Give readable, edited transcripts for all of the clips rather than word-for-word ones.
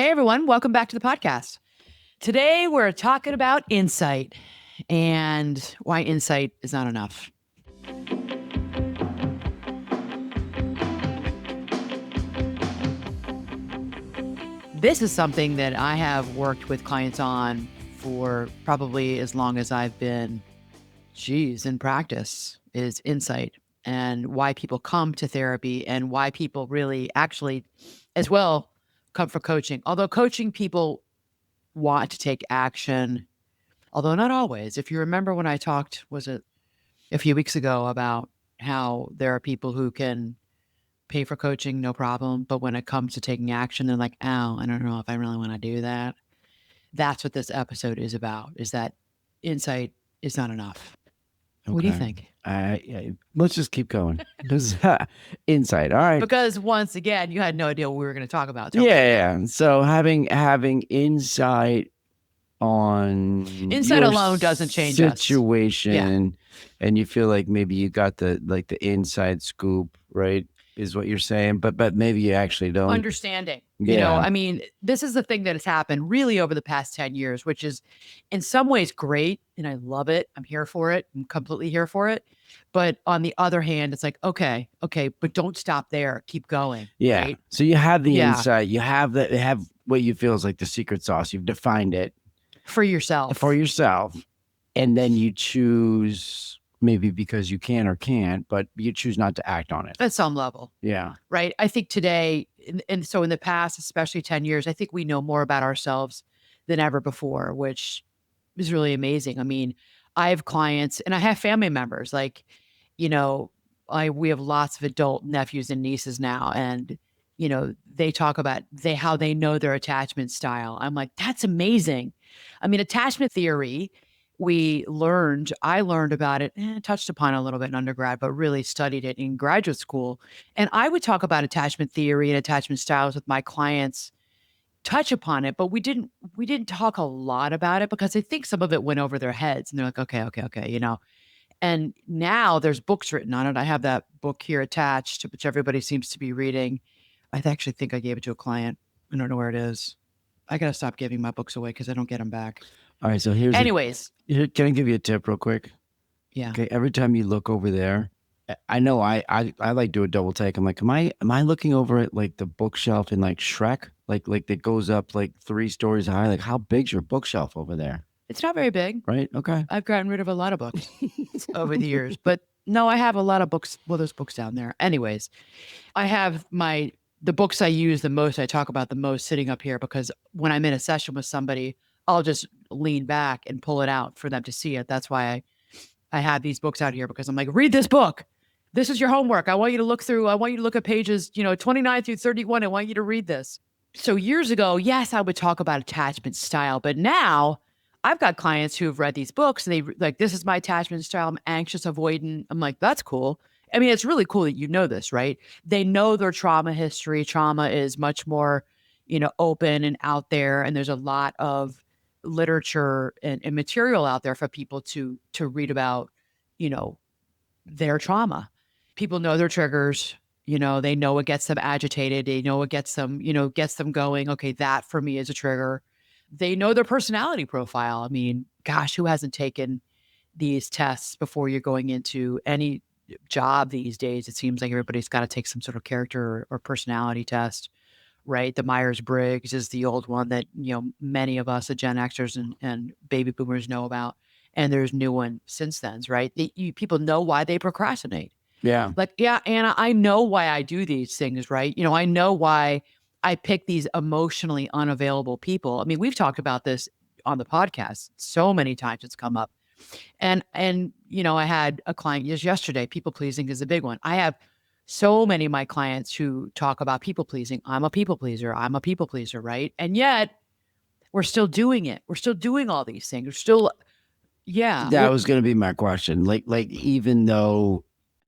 Hey, everyone. Welcome back to the podcast. Today, we're talking about insight and why insight is not enough. This is something that I have worked with clients on for probably as long as I've been, in practice, is insight and why people come to therapy and why people really actually, as well, come for coaching. Although coaching people want to take action, although not always. If you remember when I talked, was it a few weeks ago, about how there are people who can pay for coaching, no problem. But when it comes to taking action, they're like, oh, I don't know if I really want to do that. That's what this episode is about, is that insight is not enough. What do you think? Let's just keep going. Insight. All right. Because once again, you had no idea what we were going to talk about. Yeah. So having insight on Insight your alone doesn't change us. situation, and you feel like maybe you got the inside scoop, right? Is what you're saying, but maybe you actually don't. Understanding. You know, I mean, this is the thing that has happened really over the past 10 years, which is in some ways great. And I love it. I'm here for it. I'm completely here for it. But on the other hand, it's like, okay, but don't stop there. Keep going. Yeah. Right? So you have the insight. You have what you feel is like the secret sauce. You've defined it for yourself. And then you choose, maybe because you can or can't, but you choose not to act on it. At some level. Yeah. Right. I think today, and so in the past, especially 10 years, I think we know more about ourselves than ever before, which is really amazing. I mean, I have clients and I have family members, like, you know, we have lots of adult nephews and nieces now. And, you know, they talk about how they know their attachment style. I'm like, that's amazing. I mean, attachment theory, I learned about it, touched upon it a little bit in undergrad, but really studied it in graduate school. And I would talk about attachment theory and attachment styles with my clients, touch upon it, but we didn't talk a lot about it because I think some of it went over their heads and they're like, okay, you know. And now there's books written on it. I have that book here attached, which everybody seems to be reading. I actually think I gave it to a client. I don't know where it is. I got to stop giving my books away because I don't get them back. All right. So can I give you a tip real quick? Yeah. Okay. Every time you look over there, I know I like do a double take. I'm like, am I looking over at like the bookshelf in like Shrek? Like that goes up like 3 stories high. Like, how big's your bookshelf over there? It's not very big. Right. Okay. I've gotten rid of a lot of books over the years, but no, I have a lot of books. Well, there's books down there. Anyways, I have the books I use the most, I talk about the most, sitting up here, because when I'm in a session with somebody, I'll just lean back and pull it out for them to see it. That's why I have these books out here, because I'm like, read this book. This is your homework. I want you to look at pages, 29 through 31. I want you to read this. So years ago, yes, I would talk about attachment style, but now I've got clients who have read these books and they like, this is my attachment style. I'm anxious, avoidant. I'm like, that's cool. I mean, it's really cool that you know this, right? They know their trauma history. Trauma is much more, open and out there. And there's a lot of literature and material out there for people to read about, their trauma. People know their triggers. They know what gets them agitated. They know what gets them going. Okay, that for me is a trigger. They know their personality profile. I mean, gosh, who hasn't taken these tests before you're going into any job these days? It seems like everybody's got to take some sort of character or personality test, right? The Myers-Briggs is the old one that, many of us, the Gen Xers and baby boomers, know about. And there's new one since then, right? People know why they procrastinate. Yeah. Like, yeah, Anna, I know why I do these things, right? I know why I pick these emotionally unavailable people. I mean, we've talked about this on the podcast so many times. It's come up. And I had a client just yesterday. People pleasing is a big one. I have so many of my clients who talk about people pleasing. I'm a people pleaser, right? And yet we're still doing it. We're still doing all these things. We're still, That was going to be my question. Like even though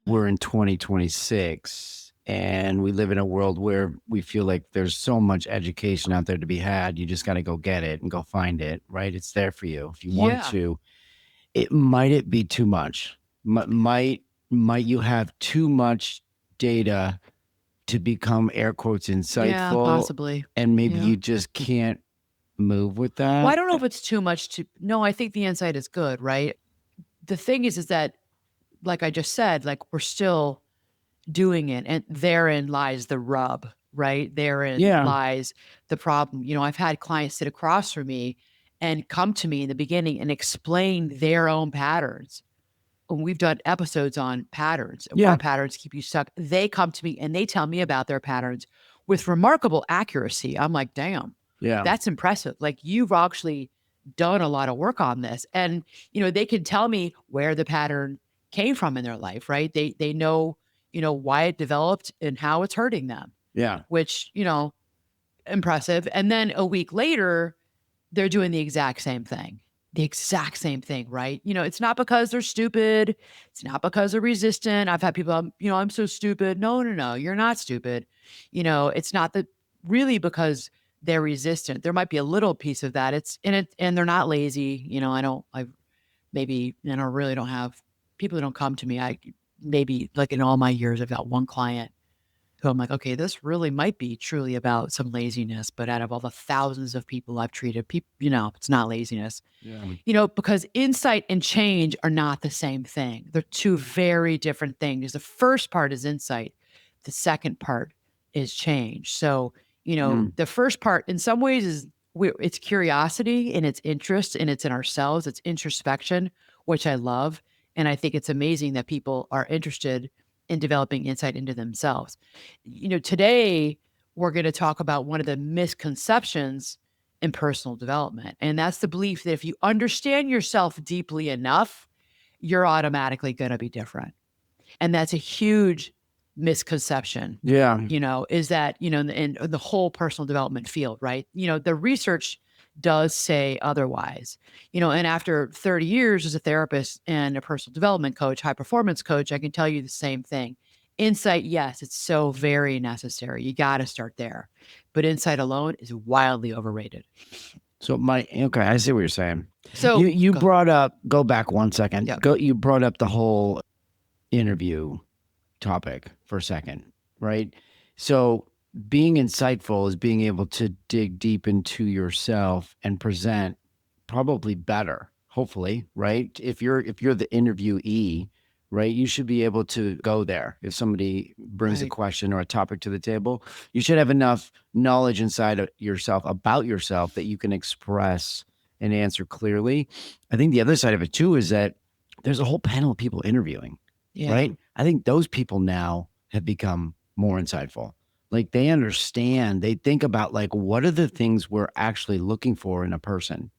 we're in 2026 and we live in a world where we feel like there's so much education out there to be had, you just got to go get it and go find it, right? It's there for you if you want to. Might it be too much? Might you have too much data to become air quotes Yeah, insightful, possibly. and maybe Yeah. you just can't move with that? Well, I don't know if it's too much to. No, I think the insight is good, right? The thing is that, like I just said, like we're still doing it, and therein lies the rub, right? Therein Yeah. lies the problem. I've had clients sit across from me and come to me in the beginning and explain their own patterns. When we've done episodes on patterns and Yeah. why patterns keep you stuck, they come to me and they tell me about their patterns with remarkable accuracy. I'm like, damn, Yeah. that's impressive. Like you've actually done a lot of work on this. And, they can tell me where the pattern came from in their life, right? They know, why it developed and how it's hurting them, Yeah. which, impressive. And then a week later, they're doing the exact same thing. The exact same thing, right? It's not because they're stupid. It's not because they're resistant. I've had people, I'm so stupid. No, no, no, you're not stupid. It's not that really because they're resistant. There might be a little piece of that. It's in it, and they're not lazy. I really don't have people who don't come to me. I maybe like in all my years, I've got one client who I'm like, okay, this really might be truly about some laziness, but out of all the thousands of people I've treated, it's not laziness. Yeah. Because insight and change are not the same thing. They're two very different things. The first part is insight. The second part is change. So, the first part in some ways it's curiosity and it's interest and it's in ourselves. It's introspection, which I love. And I think it's amazing that people are interested in developing insight into themselves. Today we're going to talk about one of the misconceptions in personal development. And that's the belief that if you understand yourself deeply enough, you're automatically going to be different. And that's a huge misconception. Yeah. Is that, in the whole personal development field, right? The research does say otherwise. And after 30 years as a therapist and a personal development coach, high performance coach, I can tell you the same thing. Insight, yes, it's so very necessary. You got to start there. But insight alone is wildly overrated. So okay, I see what you're saying. So you brought up, go back 1 second. Yep. You brought up the whole interview topic for a second, right? So being insightful is being able to dig deep into yourself and present probably better, hopefully, right? If you're the interviewee, right, you should be able to go there. If somebody brings a Right. question or a topic to the table, you should have enough knowledge inside of yourself about yourself that you can express and answer clearly. I think the other side of it too is that there's a whole panel of people interviewing, Yeah. right? I think those people now have become more insightful. Like they understand, they think about like, what are the things we're actually looking for in a person?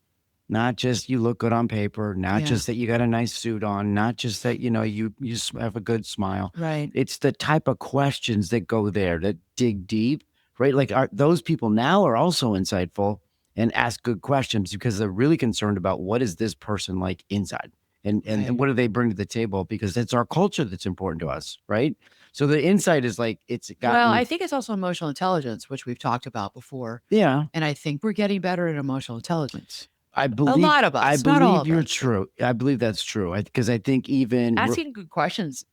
Not just you look good on paper, not Yeah. just that you got a nice suit on, not just that, you have a good smile. Right. It's the type of questions that go there that dig deep, right? Like those people now are also insightful and ask good questions because they're really concerned about what is this person like inside and Right. what do they bring to the table, because it's our culture that's important to us, right? So the insight is like Well, I think it's also emotional intelligence, which we've talked about before. yeah. And I think we're getting better at emotional intelligence. I believe A lot of us, I not all believe of you're us. true. I believe that's true. Because I think even Asking good questions,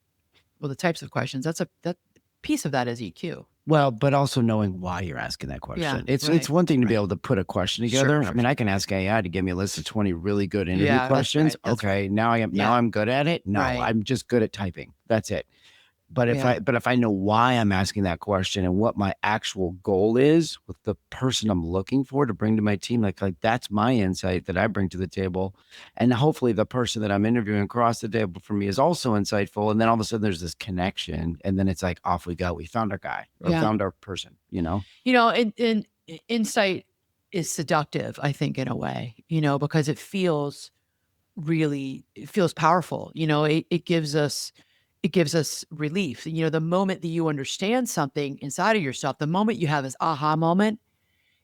well, the types of questions, that piece of that is EQ. well, but also knowing why you're asking that question. It's right, one thing to be right. able to put a question Sure, together. sure, I mean, I can ask AI to give me a list of 20 really good interview Yeah, that's questions. right, that's Okay, now Yeah. I'm good at it. No, Right. I'm just good at typing. That's it. But Yeah. if I know why I'm asking that question and what my actual goal is with the person I'm looking for to bring to my team, like that's my insight that I bring to the table. And hopefully the person that I'm interviewing across the table for me is also insightful. And then all of a sudden there's this connection. And then it's like, off we go. We found our guy or Yeah. found our person. And insight is seductive, I think, in a way, because it feels powerful. It gives us relief. The moment that you understand something inside of yourself, the moment you have this aha moment,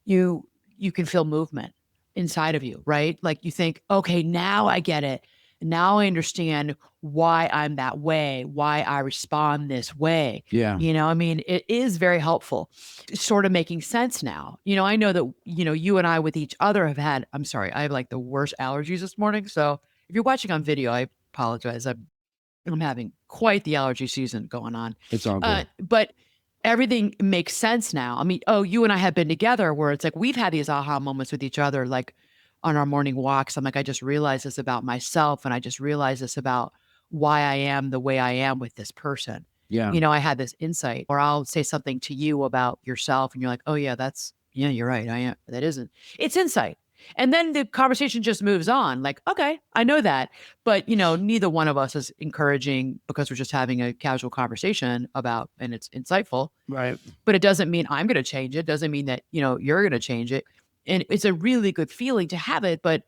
you can feel movement inside of you, right? Like you think, okay, now I get it. Now I understand why I'm that way, why I respond this way. Yeah. I mean, it is very helpful. It's sort of making sense now. I know that, you and I with each other I'm sorry, I have like the worst allergies this morning. So if you're watching on video, I apologize. I'm having quite the allergy season going on. It's all good. But everything makes sense now. I mean, oh, you and I have been together where it's like we've had these aha moments with each other, like on our morning walks. I'm like, I just realized this about myself, and I just realized this about why I am the way I am with this person. Yeah. I had this insight, or I'll say something to you about yourself, and you're like, oh, yeah, yeah, you're right. I am. That isn't, it's insight. And then the conversation just moves on. Like, okay, I know that. But, neither one of us is encouraging because we're just having a casual conversation about, and it's insightful. Right. But it doesn't mean I'm going to change it. Doesn't mean that, you're going to change it. And it's a really good feeling to have it. But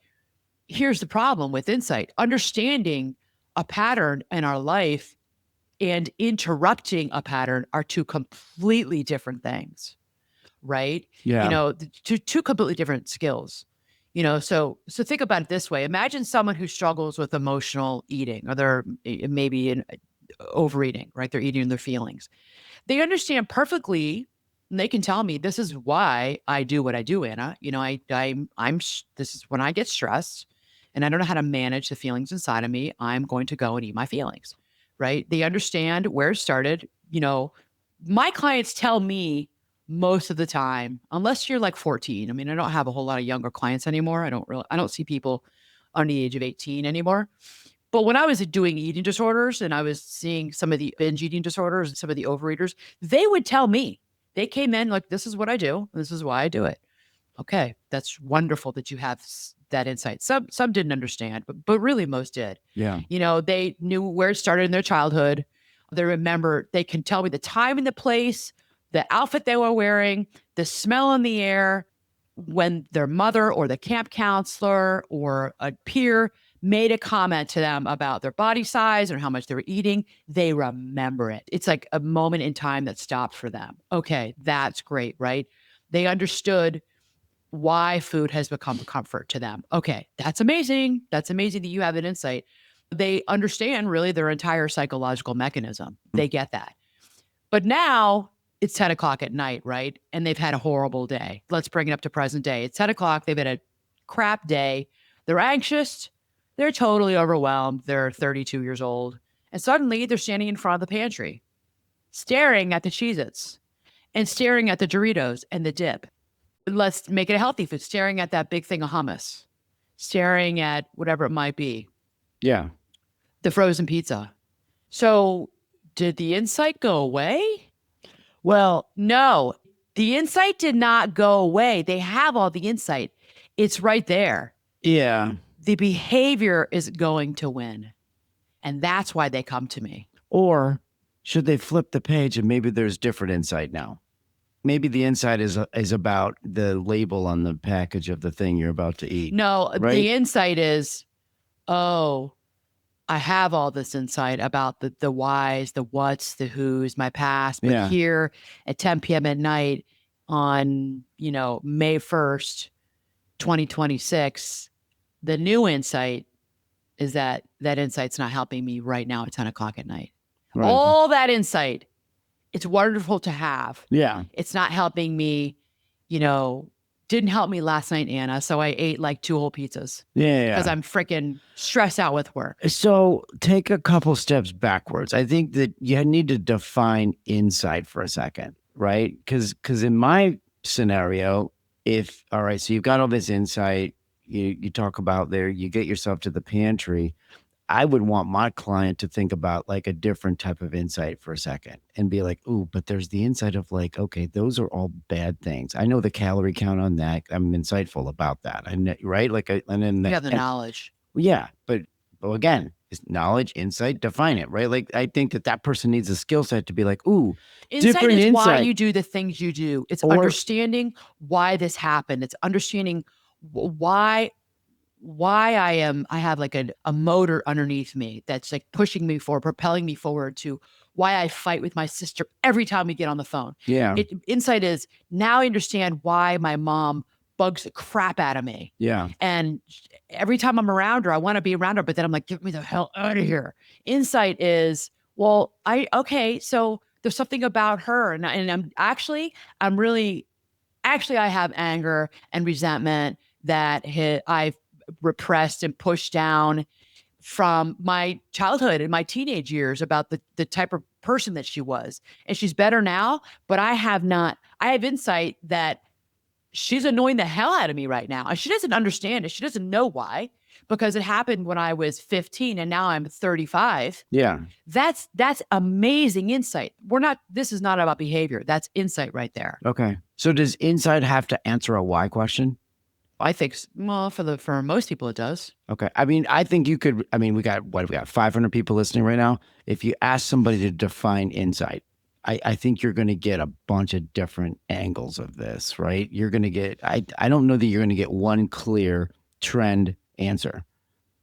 here's the problem with insight: understanding a pattern in our life and interrupting a pattern are two completely different things, right? Yeah. Two completely different skills. So think about it this way. Imagine someone who struggles with emotional eating, or they're maybe in overeating, right? They're eating their feelings. They understand perfectly, and they can tell me, this is why I do what I do, Anna. This is when I get stressed and I don't know how to manage the feelings inside of me, I'm going to go and eat my feelings, right? They understand where it started. My clients tell me most of the time, unless you're like 14. I mean, I don't have a whole lot of younger clients anymore. I don't see people under the age of 18 anymore. But when I was doing eating disorders and I was seeing some of the binge eating disorders and some of the overeaters, they would tell me, they came in like, this is what I do. This is why I do it. Okay, that's wonderful that you have that insight. Some didn't understand, but really most did. Yeah. They knew where it started in their childhood. They can tell me the time and the place, the outfit they were wearing, the smell in the air, when their mother or the camp counselor or a peer made a comment to them about their body size or how much they were eating. They remember it. It's like a moment in time that stopped for them. Okay, that's great, right? They understood why food has become a comfort to them. Okay, that's amazing. That's amazing that you have an insight. They understand really their entire psychological mechanism. They get that. But now it's 10 o'clock at night, right? And they've had a horrible day. Let's bring it up to present day. It's 10 o'clock. They've had a crap day. They're anxious. They're totally overwhelmed. They're 32 years old. And suddenly they're standing in front of the pantry, staring at the Cheez-Its and staring at the Doritos and the dip. Let's make it a healthy food, staring at that big thing of hummus, staring at whatever it might be. Yeah. The frozen pizza. So did the insight go away? Well, no, the insight did not go away. They have all the insight. It's right there. Yeah. The behavior is going to win. And that's why they come to me. Or should they flip the page and maybe there's different insight now? Maybe the insight is about the label on the package of the thing you're about to eat. No, right? The insight is, oh, I have all this insight about the whys, the whats, the whos, my past. But here at 10 p.m. at night on, May 1st, 2026, the new insight is that insight's not helping me right now at 10 o'clock at night. Right. All that insight, it's wonderful to have. Yeah. It's not helping me, didn't help me last night, Anna. So I ate like 2 whole pizzas. Yeah. Because I'm freaking stressed out with work. So take a couple steps backwards. I think that you need to define insight for a second, right? Because in my scenario, all right, so you've got all this insight, you talk about there, you get yourself to the pantry. I would want my client to think about like a different type of insight for a second and be like, ooh, but there's the insight of like, okay, those are all bad things. I know the calorie count on that. I'm insightful about that. I know, right? Like, and then you have the knowledge. Yeah. But again, is knowledge, insight, define it, right? Like, I think that person needs a skill set to be like, ooh, insight is why you do the things you do. It's understanding why this happened. It's understanding why I have like a motor underneath me that's like pushing me forward, propelling me forward to why I fight with my sister every time we get on the phone. Yeah. Insight is now I understand why my mom bugs the crap out of me. Yeah. And every time I'm around her, I want to be around her, but then I'm like, get me the hell out of here. Insight is, well, so there's something about her. And I have anger and resentment that I've repressed and pushed down from my childhood and my teenage years about the type of person that she was. And she's better now, but I have insight that she's annoying the hell out of me right now. And she doesn't understand it. She doesn't know why, because it happened when I was 15 and now I'm 35. Yeah. That's amazing insight. This is not about behavior. That's insight right there. Okay. So does insight have to answer a why question? I think, well, for most people it does. Okay. I mean, I think you could, we got 500 people listening right now. If you ask somebody to define insight, I think you're going to get a bunch of different angles of this, right? You're going to get, I don't know that you're going to get one clear trend answer,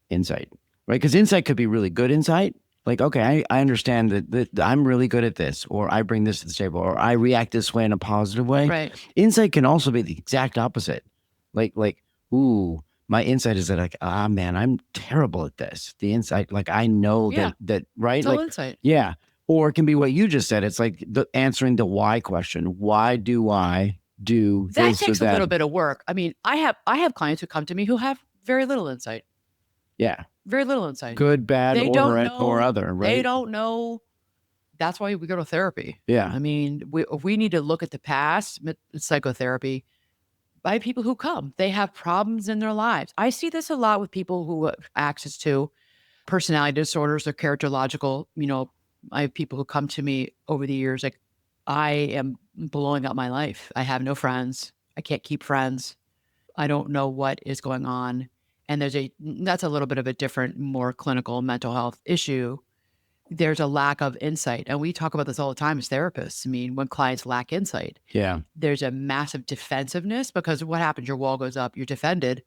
insight, right? Because insight could be really good insight. Like, okay, I understand that I'm really good at this, or I bring this to the table, or I react this way in a positive way. Right. Insight can also be the exact opposite. Like, ooh, my insight is that like, man, I'm terrible at this. The insight, like, I know that, right? It's all insight. Yeah. Or it can be what you just said. It's like answering the why question. Why do I do that? This takes a little bit of work. I mean, I have clients who come to me who have very little insight. Yeah. Very little insight. Good, bad, or other, right? They don't know. That's why we go to therapy. Yeah. I mean, we need to look at the past, psychotherapy, by people who come. They have problems in their lives. I see this a lot with people who have access to personality disorders or characterological, I have people who come to me over the years like, I am blowing up my life. I have no friends. I can't keep friends. I don't know what is going on. And that's a little bit of a different, more clinical mental health issue. There's a lack of insight. And we talk about this all the time as therapists. I mean, when clients lack insight, there's a massive defensiveness, because what happens? Your wall goes up, you're defended,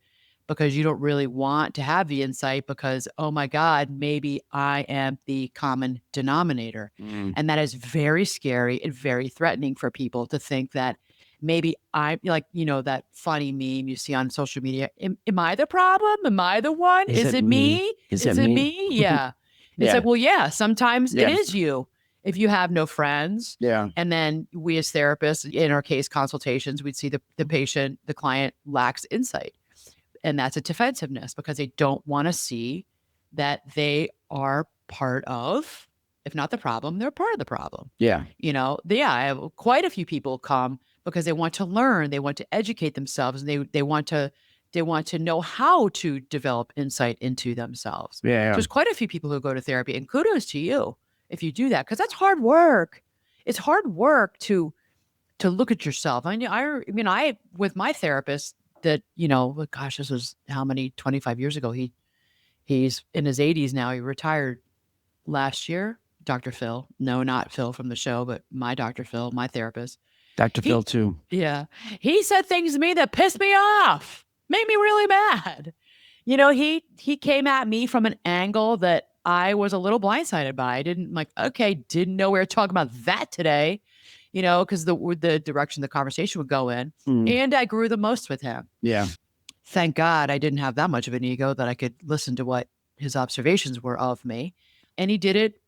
because you don't really want to have the insight because, oh my God, maybe I am the common denominator. And that is very scary and very threatening for people to think that maybe I'm like, that funny meme you see on social media. Am I the problem? Am I the one? Is it me? Is it me? Yeah. It's like, well, yeah, sometimes it is you. If you have no friends. Yeah. And then we as therapists, in our case consultations, we'd see the patient, the client lacks insight. And that's a defensiveness, because they don't want to see that they are part of, if not the problem, they're part of the problem. Yeah. I have quite a few people come because they want to learn, they want to educate themselves, and they want to know how to develop insight into themselves. Yeah. There's quite a few people who go to therapy, and kudos to you if you do that, because that's hard work. It's hard work to look at yourself. I with my therapist, that, gosh, this was how many, 25 years ago. He's in his 80s now. He retired last year. Dr. Phil. No, not Phil from the show, but my Dr. Phil, my therapist. Dr. Phil too. Yeah. He said things to me that pissed me off, made me really mad. He came at me from an angle that I was a little blindsided by. I didn't know we were talking about that today. Because the direction the conversation would go in. And I grew the most with him. Yeah. Thank God I didn't have that much of an ego that I could listen to what his observations were of me. And he did it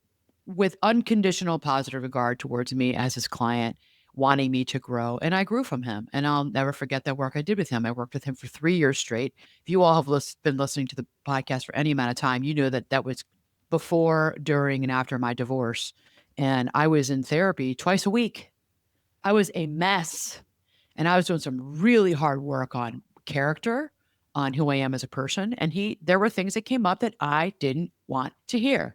with unconditional positive regard towards me as his client, wanting me to grow. And I grew from him. And I'll never forget that work I did with him. I worked with him for 3 years straight. If you all have been listening to the podcast for any amount of time, you know that was before, during, and after my divorce. And I was in therapy twice a week. I was a mess, and I was doing some really hard work on character, on who I am as a person. And there were things that came up that I didn't want to hear,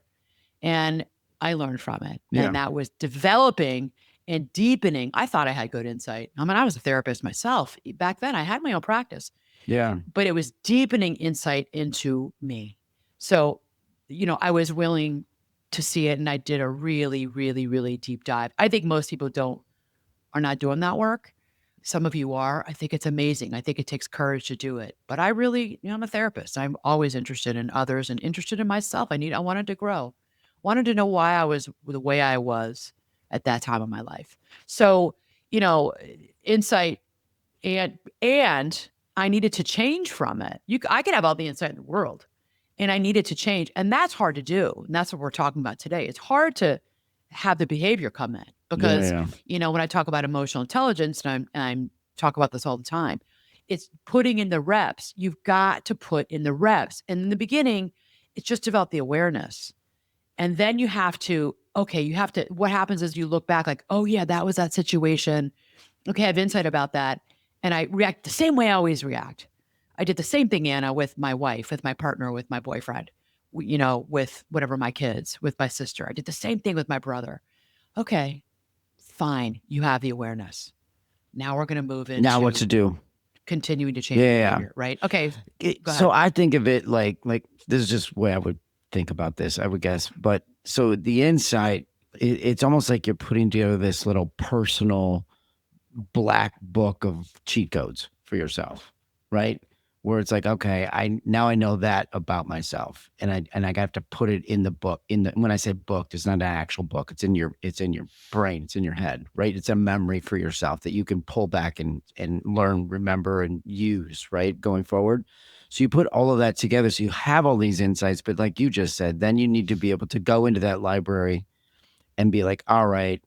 and I learned from it. Yeah. And that was developing and deepening. I thought I had good insight. I mean, I was a therapist myself. Back then, I had my own practice. Yeah. But it was deepening insight into me. So, I was willing to see it, and I did a really, really, really deep dive. I think most people are not doing that work. Some of you are. I think it's amazing. I think it takes courage to do it. But I'm a therapist. I'm always interested in others and interested in myself. I wanted to grow, wanted to know why I was the way I was at that time of my life. So, insight, and I needed to change from it. I could have all the insight in the world, and I needed to change. And that's hard to do. And that's what we're talking about today. It's hard to have the behavior come in. Because, when I talk about emotional intelligence, and I'm talk about this all the time, it's putting in the reps. You've got to put in the reps. And in the beginning, It's just about the awareness. And then you have to, what happens is you look back like, oh yeah, that was that situation. Okay, I have insight about that. And I react the same way I always react. I did the same thing, Anna, with my wife, with my partner, with my boyfriend, with whatever, my kids, with my sister. I did the same thing with my brother. Okay, fine. You have the awareness. Now we're going to move Now what to into do? continuing to change Yeah. behavior, right? Okay, go So ahead. I think of it like this is just the way I would think about this, I would guess. But so the insight, it's almost like you're putting together this little personal black book of cheat codes for yourself, right? Where it's like, okay, I know that about myself, and I got to put it in the book. When I say book, it's not an actual book. It's in your brain. It's in your head, right? It's a memory for yourself that you can pull back and learn, remember, and use, right, going forward. So you put all of that together, so you have all these insights. But like you just said, then you need to be able to go into that library and be like, all right,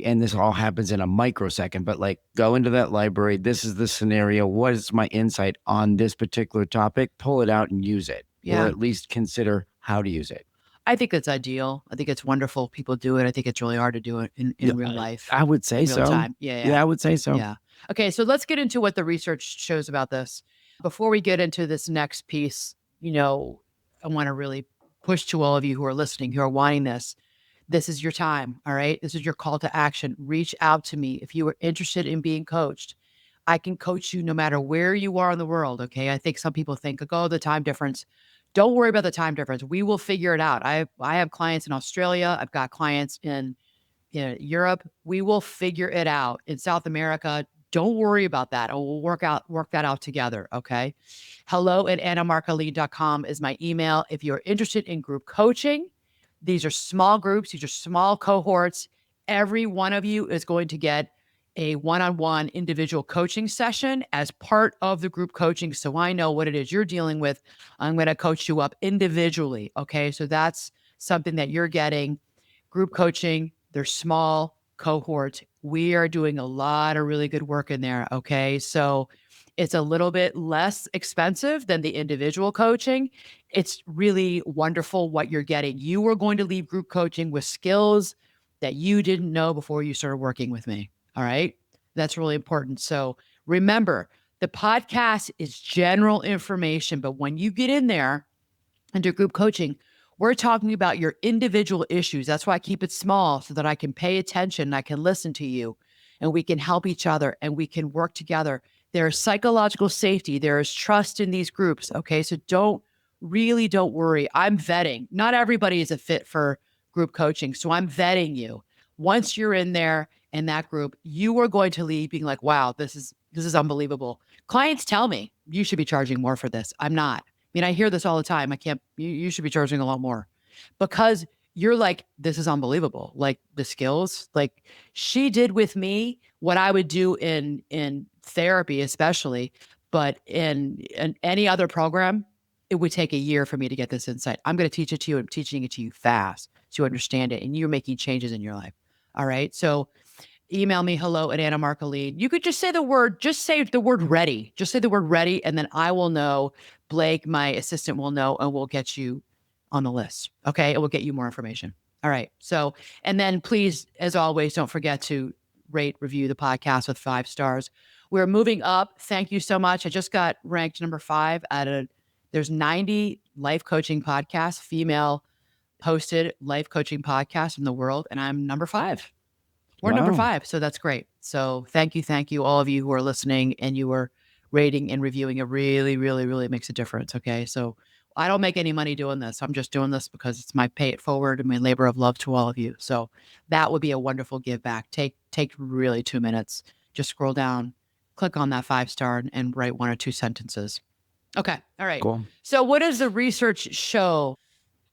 and this all happens in a microsecond, but like, go into that library. This is the scenario. What is my insight on this particular topic? Pull it out and use it, or Yeah, at least consider how to use it. I think it's ideal. I think it's wonderful. People do it. I think it's really hard to do it in Yeah, real life, I would say in real so. time. Yeah, Yeah, I would say so. yeah. Okay, so let's get into what the research shows about this. Before we get into this next piece, I want to really push to all of you who are listening, who are wanting this. This is your time. All right. This is your call to action. Reach out to me if you are interested in being coached. I can coach you no matter where you are in the world. Okay. I think some people think, oh, the time difference. Don't worry about the time difference. We will figure it out. I have clients in Australia. I've got clients in Europe. We will figure it out. In South America, don't worry about that. We'll work that out together. Okay. hello@annamarkalead.com is my email. If you're interested in group coaching, these are small groups, these are small cohorts. Every one of you is going to get a one-on-one individual coaching session as part of the group coaching. So I know what it is you're dealing with. I'm going to coach you up individually. Okay. So that's something that you're getting. Group coaching, they're small cohorts. We are doing a lot of really good work in there. Okay. So it's a little bit less expensive than the individual coaching. It's really wonderful what you're getting. You are going to leave group coaching with skills that you didn't know before you started working with me. All right. That's really important. So remember, the podcast is general information, but when you get in there and do group coaching, we're talking about your individual issues. That's why I keep it small, so that I can pay attention and I can listen to you, and we can help each other and we can work together. There is psychological safety. There is trust in these groups. Okay. So don't worry. I'm vetting. Not everybody is a fit for group coaching. So I'm vetting you. Once you're in there in that group, you are going to leave being like, wow, this is unbelievable. Clients tell me you should be charging more for this. I'm not. I mean, I hear this all the time. You should be charging a lot more, because you're like, this is unbelievable. Like, the skills, like, she did with me what I would do in therapy, especially, but in any other program, it would take a year for me to get this insight. I'm going to teach it to you. I'm teaching it to you fast so you understand it, and you're making changes in your life. All right. So email me, hello@annamarkalead. You could just say the word ready. Just say the word ready, and then I will know. Blake, my assistant, will know, and we'll get you on the list. Okay. It will get you more information. All right. So, and then please, as always, don't forget to rate, review the podcast with 5 stars. We're moving up. Thank you so much. I just got ranked number 5 there's 90 life coaching podcasts, female hosted life coaching podcasts in the world, and I'm number 5. We're number Wow. 5. So that's great. So thank you, all of you who are listening and you are rating and reviewing. It really, really, really makes a difference. Okay. So I don't make any money doing this. I'm just doing this because it's my pay it forward and my labor of love to all of you. So that would be a wonderful give back. Take really 2 minutes. Just scroll down, click on that 5-star, and write 1 or 2 sentences. Okay. All right. Cool. So what does the research show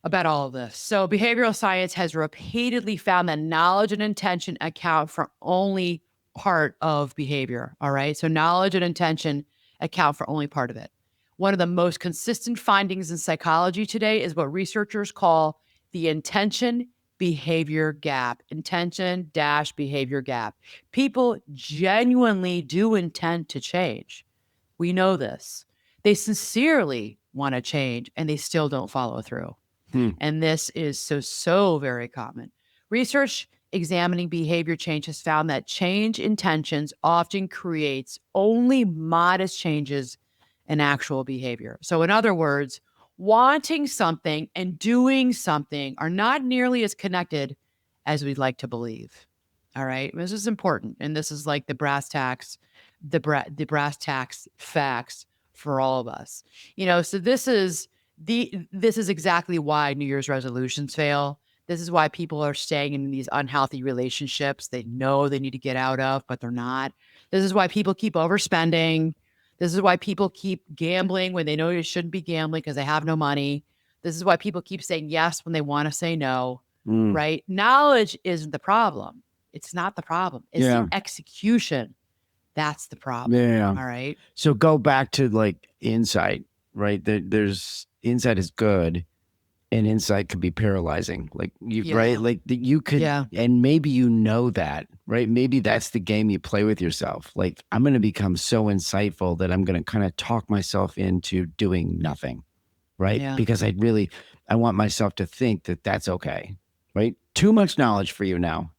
about all of this? So behavioral science has repeatedly found that knowledge and intention account for only part of behavior. All right. So knowledge and intention account for only part of it. One of the most consistent findings in psychology today is what researchers call the intention behavior gap. Intention dash behavior gap. People genuinely do intend to change. We know this. They sincerely want to change and they still don't follow through. Hmm. And this is so very common. Research examining behavior change has found that change intentions often creates only modest changes in actual behavior. So in other words, wanting something and doing something are not nearly as connected as we'd like to believe. All right. This is important. And this is like the brass tacks, the brass tacks facts for all of us. So this is exactly why New Year's resolutions fail. This is why people are staying in these unhealthy relationships they know they need to get out of, but they're not. This is why people keep overspending. This is why people keep gambling when they know they shouldn't be gambling because they have no money. This is why people keep saying yes when they want to say no, right? Knowledge isn't the problem. It's not the problem. It's the execution. That's the problem. Yeah. All right. So go back to like insight, right? There's insight is good. And insight could be paralyzing, like right? Like you could, and maybe that, right? Maybe that's the game you play with yourself. Like, I'm going to become so insightful that I'm going to kind of talk myself into doing nothing, right? Yeah. Because I want myself to think that that's okay, right? Too much knowledge for you now.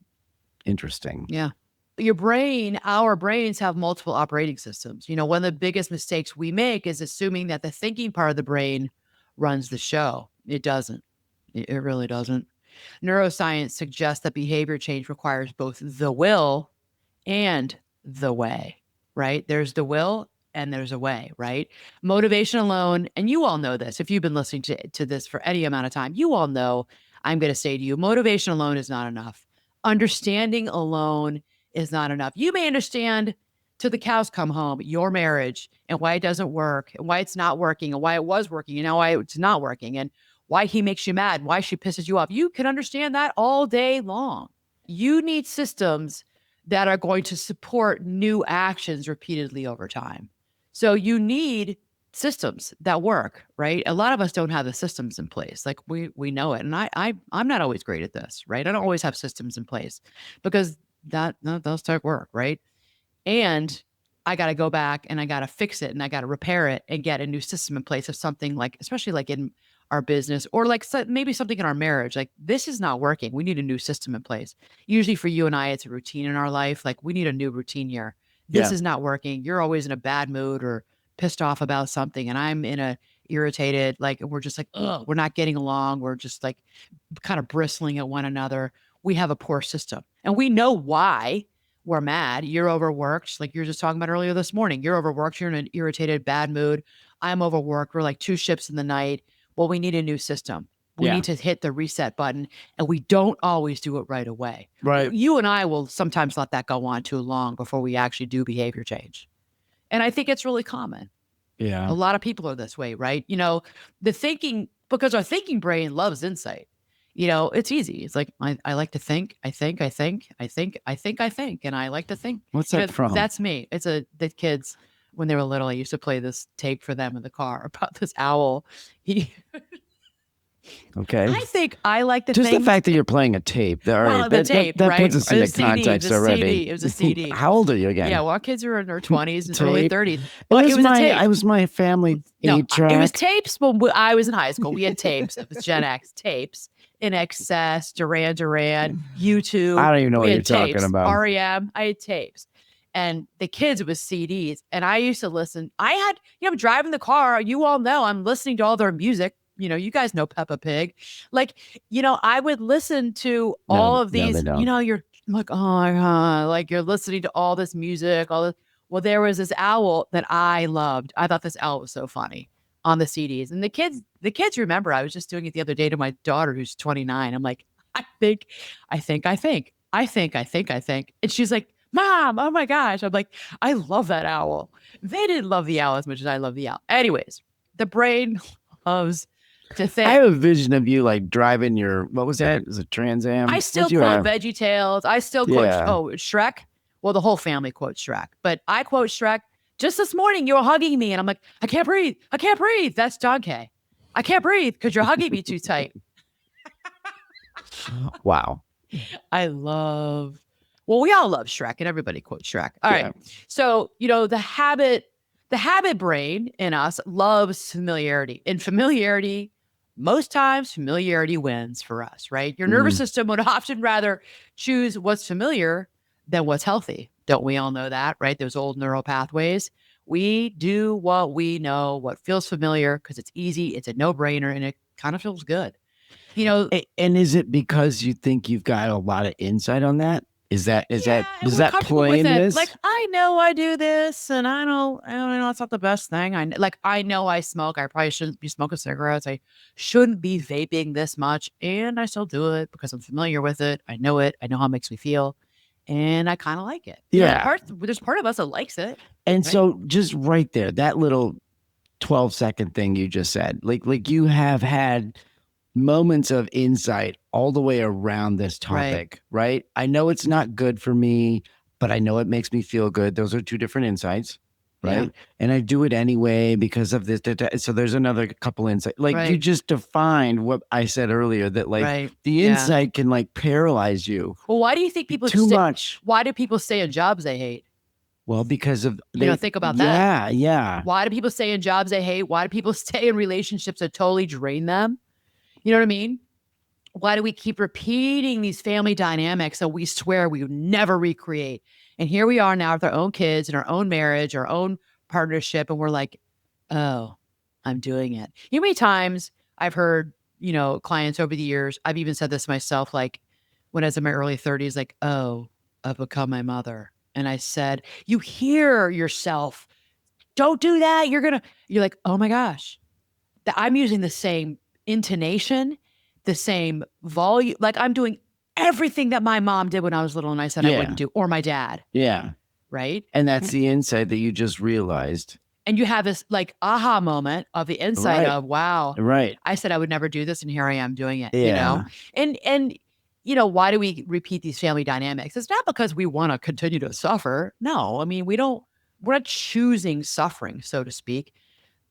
Interesting. Yeah. Our brains have multiple operating systems. One of the biggest mistakes we make is assuming that the thinking part of the brain runs the show. It doesn't. It really doesn't. Neuroscience suggests that behavior change requires both the will and the way, right? There's the will and there's a way, right? Motivation alone, and you all know this, if you've been listening to this for any amount of time, you all know I'm going to say to you, motivation alone is not enough. Understanding alone is not enough. You may understand till the cows come home your marriage and why it doesn't work and why it's not working and why it was working and now why it's not working and why he makes you mad, why she pisses you off. You can understand that all day long. You need systems that are going to support new actions repeatedly over time. So you need systems that work, right? A lot of us don't have the systems in place. Like we know it. And I'm not always great at this, right? I don't always have systems in place because those take work, right? And I got to go back and I got to fix it and I got to repair it and get a new system in place of something like, especially like in our business or like maybe something in our marriage. Like this is not working. We need a new system in place. Usually for you and I, it's a routine in our life. Like we need a new routine here. This is not working. You're always in a bad mood or pissed off about something. And I'm in a irritated, like we're just like, oh, we're not getting along. We're just like kind of bristling at one another. We have a poor system and we know why. We're mad. You're overworked. Like you were just talking about earlier this morning. You're overworked. You're in an irritated, bad mood. I'm overworked. We're like 2 ships in the night. Well, we need a new system. We need to hit the reset button. And we don't always do it right away. Right. You and I will sometimes let that go on too long before we actually do behavior change. And I think it's really common. Yeah. A lot of people are this way, right? Because our thinking brain loves insight. It's easy. It's like, I like to think, I think, and I like to think. What's that from? That's me. It's the kids, when they were little, I used to play this tape for them in the car about this owl. Okay. I think I like to Just think. the fact that you're playing a tape. That right? puts us into context already. It was a CD. How old are you again? Yeah, well, our kids are in their 20s and early 30s. It was my family 8-track. It was tapes when I was in high school. We had tapes. It was Gen X tapes. In Excess, Duran Duran, YouTube. I don't even know what you're talking about. REM. I had tapes. And the kids, it was CDs. And I used to listen. I'm driving the car. You all know I'm listening to all their music. You guys know Peppa Pig. Like, I would listen to all of these, you're like, oh my God, like you're listening to all this music, all this. Well, there was this owl that I loved. I thought this owl was so funny on the CDs. And the kids remember, I was just doing it the other day to my daughter, who's 29. I'm like, I think. And she's like, Mom, oh my gosh. I'm like, I love that owl. They didn't love the owl as much as I love the owl. Anyways, the brain loves to think. I have a vision of you like driving what was that? Is it Trans Am? I still quote VeggieTales. I still quote Shrek. Well, the whole family quotes Shrek, but I quote Shrek. Just this morning, you were hugging me, and I'm like, I can't breathe. I can't breathe. That's Donkey. I can't breathe because you're hugging me too tight. Wow. Well, we all love Shrek, and everybody quotes Shrek. All right. So, the habit The habit brain in us loves familiarity. And familiarity, most times, familiarity wins for us, right? Your nervous Mm. system would often rather choose what's familiar than what's healthy. Don't we all know that, right? Those old neural pathways. We do what we know, what feels familiar, because it's easy, it's a no brainer, and it kind of feels good. You know, And is it because you think you've got a lot of insight on that? yeah, and Does we're that comfortable play with into it. Like, this? I know I do this, and I don't know it's not the best thing. I know I smoke. I probably shouldn't be smoking cigarettes. I shouldn't be vaping this much, and I still do it because I'm familiar with it. I know it. I know how it makes me feel, and I kind of like it. You know, Yeah. there's part of us that likes it, And right? so just right there, that little 12-second thing you just said, like you have had moments of insight all the way around this Right. topic, right? I know it's not good for me, but I know it makes me feel good. Those are two different insights, Yeah. right? And I do it anyway because of this. So there's another couple insights. Like you Right. just defined what I said earlier that like Right. the Yeah. insight can like paralyze you Well, why do you think people too stay? much. Why do people stay in jobs they hate? Well, because of Think about that. yeah. Why do people stay in jobs they hate? Why do people stay in relationships that totally drain them? You know what I mean? Why do we keep repeating these family dynamics that we swear we would never recreate? And here we are now with our own kids and our own marriage, our own partnership, and we're like, oh, I'm doing it. You know how many times I've heard, clients over the years, I've even said this myself, like when I was in my early 30s, like, oh, I've become my mother. And I said, you hear yourself, don't do that. You're like, oh my gosh, I'm using the same intonation, the same volume. Like I'm doing everything that my mom did when I was little and I said I Yeah. wouldn't do, or my dad, Yeah. right? And that's the insight that you just realized. And you have this like aha moment of the insight Right. of, wow, Right. I said I would never do this and here I am doing it, Yeah. And why do we repeat these family dynamics? It's not because we want to continue to suffer. No, I mean, we're not choosing suffering, so to speak.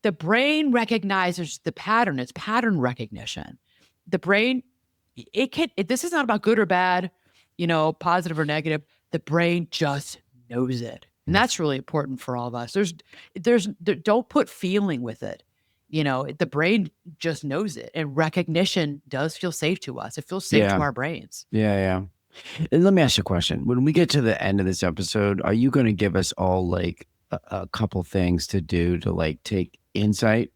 The brain recognizes the pattern. It's pattern recognition. The brain, this is not about good or bad, positive or negative. The brain just knows it. And that's really important for all of us. Don't put feeling with it. The brain just knows it. And recognition does feel safe to us. It feels safe to our brains. Yeah. And let me ask you a question. When we get to the end of this episode, are you going to give us all like a couple things to do to like take insight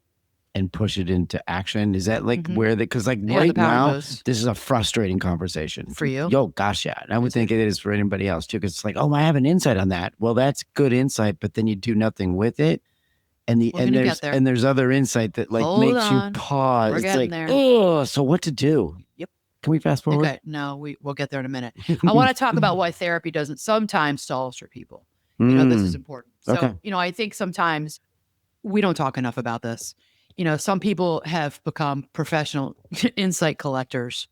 and push it into action? Is that like where because like Yeah, the right power now, moves. this is a frustrating conversation For you? Yo, gosh, yeah. And I would think it is for anybody else too. Cause it's like, oh, I have an insight on that. Well, that's good insight, but then you do nothing with it. And We're gonna get there. there's other insight that like Hold makes you on. pause. We're It's getting like, there. oh, so what to do? Yep. Can we fast forward? Okay. No, we'll get there in a minute. I want to talk about why therapy doesn't sometimes solve for people. This is important. So, Okay. I think sometimes we don't talk enough about this. Some people have become professional insight collectors.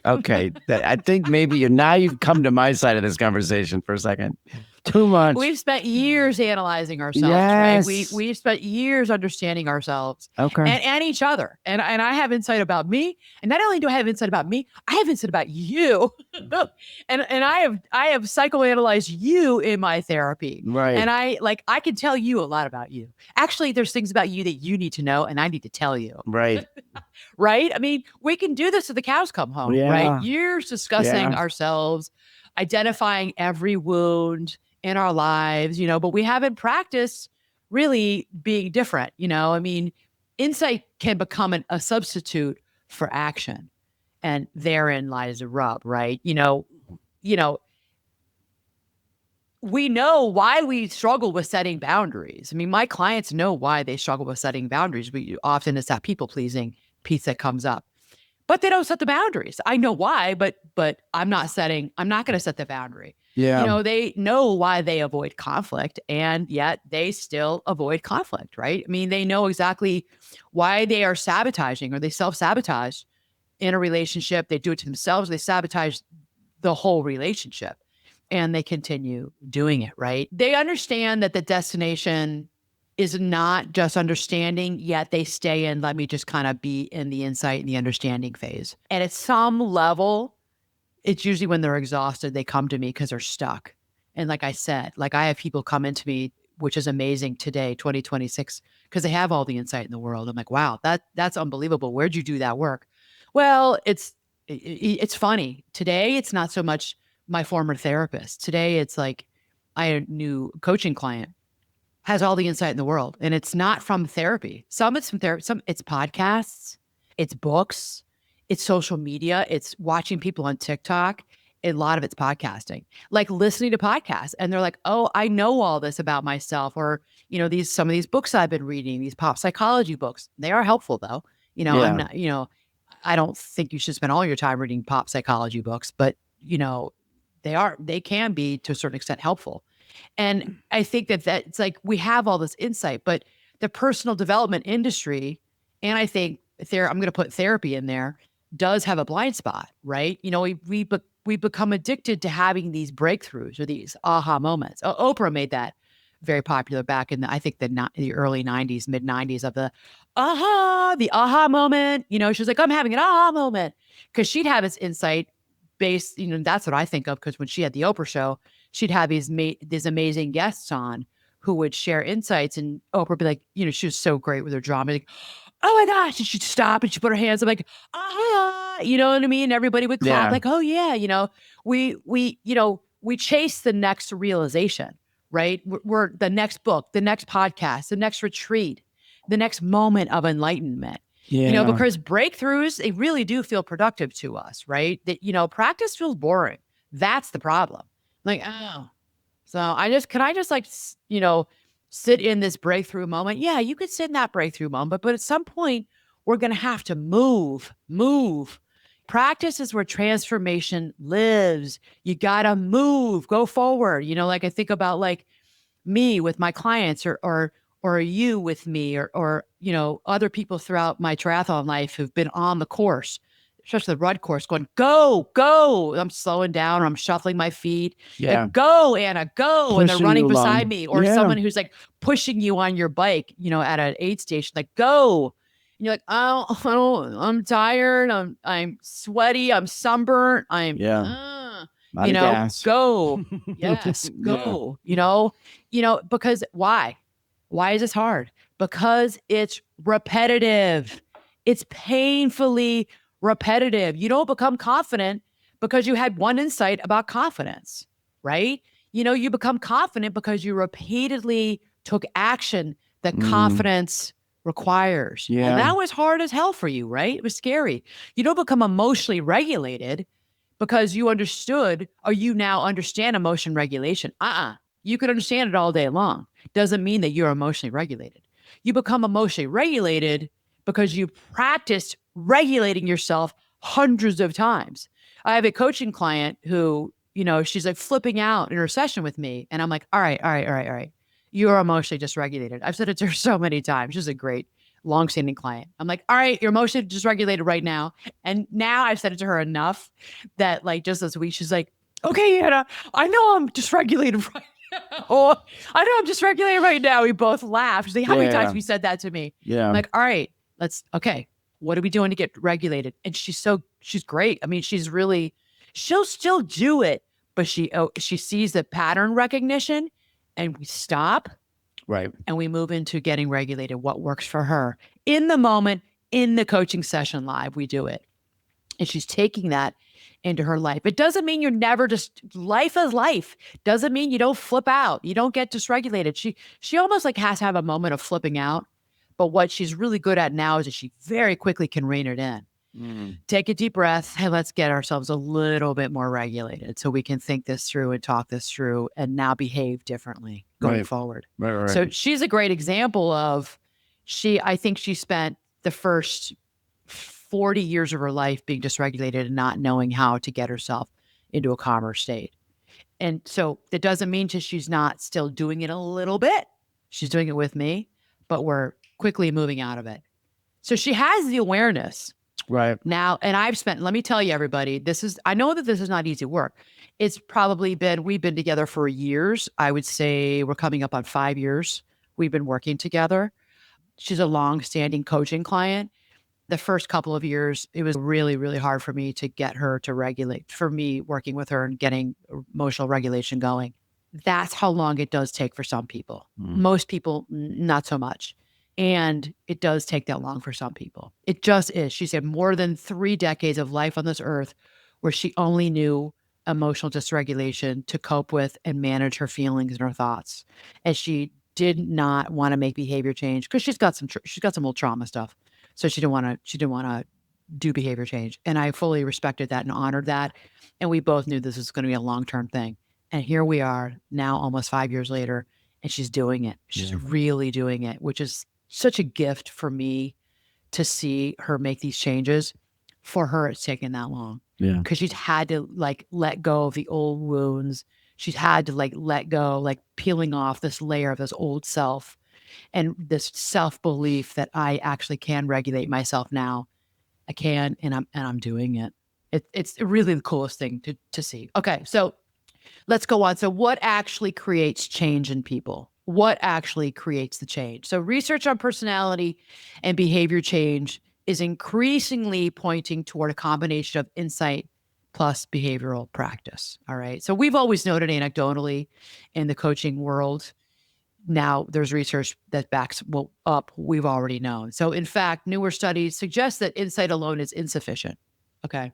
Okay. I think maybe you've come to my side of this conversation for a second. Too much. We've spent years analyzing ourselves, right? Yes. We've spent years understanding ourselves Okay. and each other. And I have insight about me. And not only do I have insight about me, I have insight about you. and I have psychoanalyzed you in my therapy. Right. And I can tell you a lot about you. Actually, there's things about you that you need to know and I need to tell you. Right. Right? I mean, we can do this till the cows come home, Yeah. right? Years discussing ourselves, identifying every wound in our lives, but we haven't practiced really being different. I mean, insight can become a substitute for action. And therein lies the rub, right? We know why we struggle with setting boundaries. I mean, my clients know why they struggle with setting boundaries. Often it's that people pleasing piece that comes up, but they don't set the boundaries. I know why, but I'm not going to set the boundary. Yeah. They know why they avoid conflict and yet they still avoid conflict, right? I mean, they know exactly why they are sabotaging or they self-sabotage in a relationship. They do it to themselves. They sabotage the whole relationship. And they continue doing it, right? They understand that the destination is not just understanding, yet they stay in, let me just kind of be in the insight and the understanding phase. And at some level, it's usually when they're exhausted, they come to me because they're stuck. And like I said, like I have people come into me which is amazing today, 2026, because they have all the insight in the world. I'm like, wow, that's unbelievable. Where'd you do that work? Well, it's funny. Today, it's not so much my former therapist. Today, it's like I had a new coaching client has all the insight in the world, and it's not from therapy. Some it's from therapy. Some it's podcasts, it's books, it's social media, it's watching people on TikTok. A lot of it's podcasting, like listening to podcasts, and they're like, "Oh, I know all this about myself," or these some of these books I've been reading, these pop psychology books. They are helpful, though. I'm Yeah. not. I don't think you should spend all your time reading pop psychology books, but they can be to a certain extent helpful. And I think that it's like we have all this insight, but the personal development industry, and I think I'm going to put therapy in there, does have a blind spot, right? We become addicted to having these breakthroughs or these aha moments. Oprah made that very popular back in I think the early 90s, mid 90s of the aha moment. She was like, I'm having an aha moment, because she'd have this insight based, that's what I think of, because when she had the Oprah show, she'd have these amazing guests on who would share insights, and Oprah would be like, she was so great with her drama, like, oh my gosh, and she'd stop and she'd put her hands up like, ah, you know what I mean? Everybody would clap Yeah. like, oh yeah, we chase the next realization, right? We're the next book, the next podcast, the next retreat, the next moment of enlightenment. Yeah. Because breakthroughs, they really do feel productive to us, right? That, practice feels boring. That's the problem. Like, oh, so can I just like, sit in this breakthrough moment? Yeah, you could sit in that breakthrough moment, but at some point we're going to have to move. Practice is where transformation lives. You got to move, go forward. Like I think about like me with my clients, or you with me, or other people throughout my triathlon life who've been on the course, especially the run course, going, go. I'm slowing down, or I'm shuffling my feet. Yeah. Like, go, Anna, go. And they're Pushing running you beside along. me, or Yeah. someone who's like pushing you on your bike, at an aid station, like, go. And you're like, oh, I'm tired. I'm sweaty. I'm sunburnt. Out of gas. Go. Yes, go. Because why? Why is this hard? Because it's repetitive. It's painfully repetitive. You don't become confident because you had one insight about confidence, right? You become confident because you repeatedly took action that confidence requires. Yeah. And that was hard as hell for you, right? It was scary. You don't become emotionally regulated because you understood, or you now understand emotion regulation. You could understand it all day long. Doesn't mean that you're emotionally regulated. You become emotionally regulated because you practiced regulating yourself hundreds of times. I have a coaching client who, she's like flipping out in her session with me. And I'm like, all right. You're emotionally dysregulated. I've said it to her so many times. She's a great longstanding client. I'm like, all right, you're emotionally dysregulated right now. And now I've said it to her enough that like just this week, she's like, okay, Anna, I know I'm dysregulated right now. Oh, I know I'm dysregulated right now. We both laughed. She's like, how many times have you said that to me? Yeah. I'm like, all right, what are we doing to get regulated? And she's great. I mean, she'll still do it, but she sees the pattern recognition, and we stop. Right. And we move into getting regulated, what works for her in the moment, in the coaching session live, we do it. And she's taking that into her life. It doesn't mean you're never life is life. Doesn't mean you don't flip out. You don't get dysregulated. She almost like has to have a moment of flipping out. But what she's really good at now is that she very quickly can rein it in. Take a deep breath. Hey, let's get ourselves a little bit more regulated so we can think this through and talk this through and now behave differently going forward. Right. So she's a great example of I think she spent the first 40 years of her life being dysregulated and not knowing how to get herself into a calmer state. And so that doesn't mean she's not still doing it a little bit. She's doing it with me, but we're quickly moving out of it. So she has the awareness. Right. Now, and let me tell you, everybody, I know that this is not easy work. It's probably we've been together for years. I would say we're coming up on 5 years. We've been working together. She's a long-standing coaching client. The first couple of years, it was really, really hard for me to get her to regulate, for me working with her and getting emotional regulation going. That's how long it does take for some people. Mm. Most people, not so much. And it does take that long for some people. It just is. She said more than 3 decades of life on this earth where she only knew emotional dysregulation to cope with and manage her feelings and her thoughts. And she did not want to make behavior change because she's got some old trauma stuff. So she didn't want to do behavior change. And I fully respected that and honored that. And we both knew this was going to be a long-term thing. And here we are now, almost 5 years later, and she's doing it. She's really doing it, which is such a gift for me to see her make these changes. For her, it's taken that long. Yeah. Because she's had to like let go of the old wounds. She's had to like let go, like peeling off this layer of this old self and this self-belief that I actually can regulate myself now. I can, and I'm doing it. It's really the coolest thing to see. Okay, so let's go on. So what actually creates change in people? What actually creates the change? So research on personality and behavior change is increasingly pointing toward a combination of insight plus behavioral practice. All right. So we've always noted anecdotally in the coaching world. Now there's research that backs up we've already known. So in fact, newer studies suggest that insight alone is insufficient. Okay.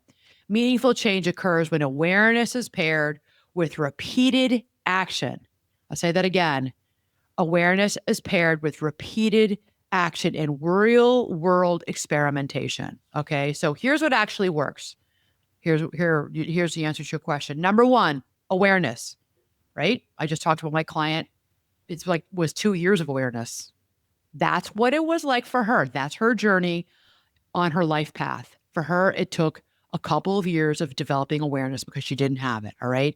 Meaningful change occurs when awareness is paired with repeated action. I'll say that again. Awareness is paired with repeated action and real world experimentation. Okay. So here's what actually works. Here's the answer to your question. Number one, awareness, right? I just talked about my client. It's like was 2 years of awareness. That's what it was like for her. That's her journey on her life path. For her, it took a couple of years of developing awareness because she didn't have it. All right.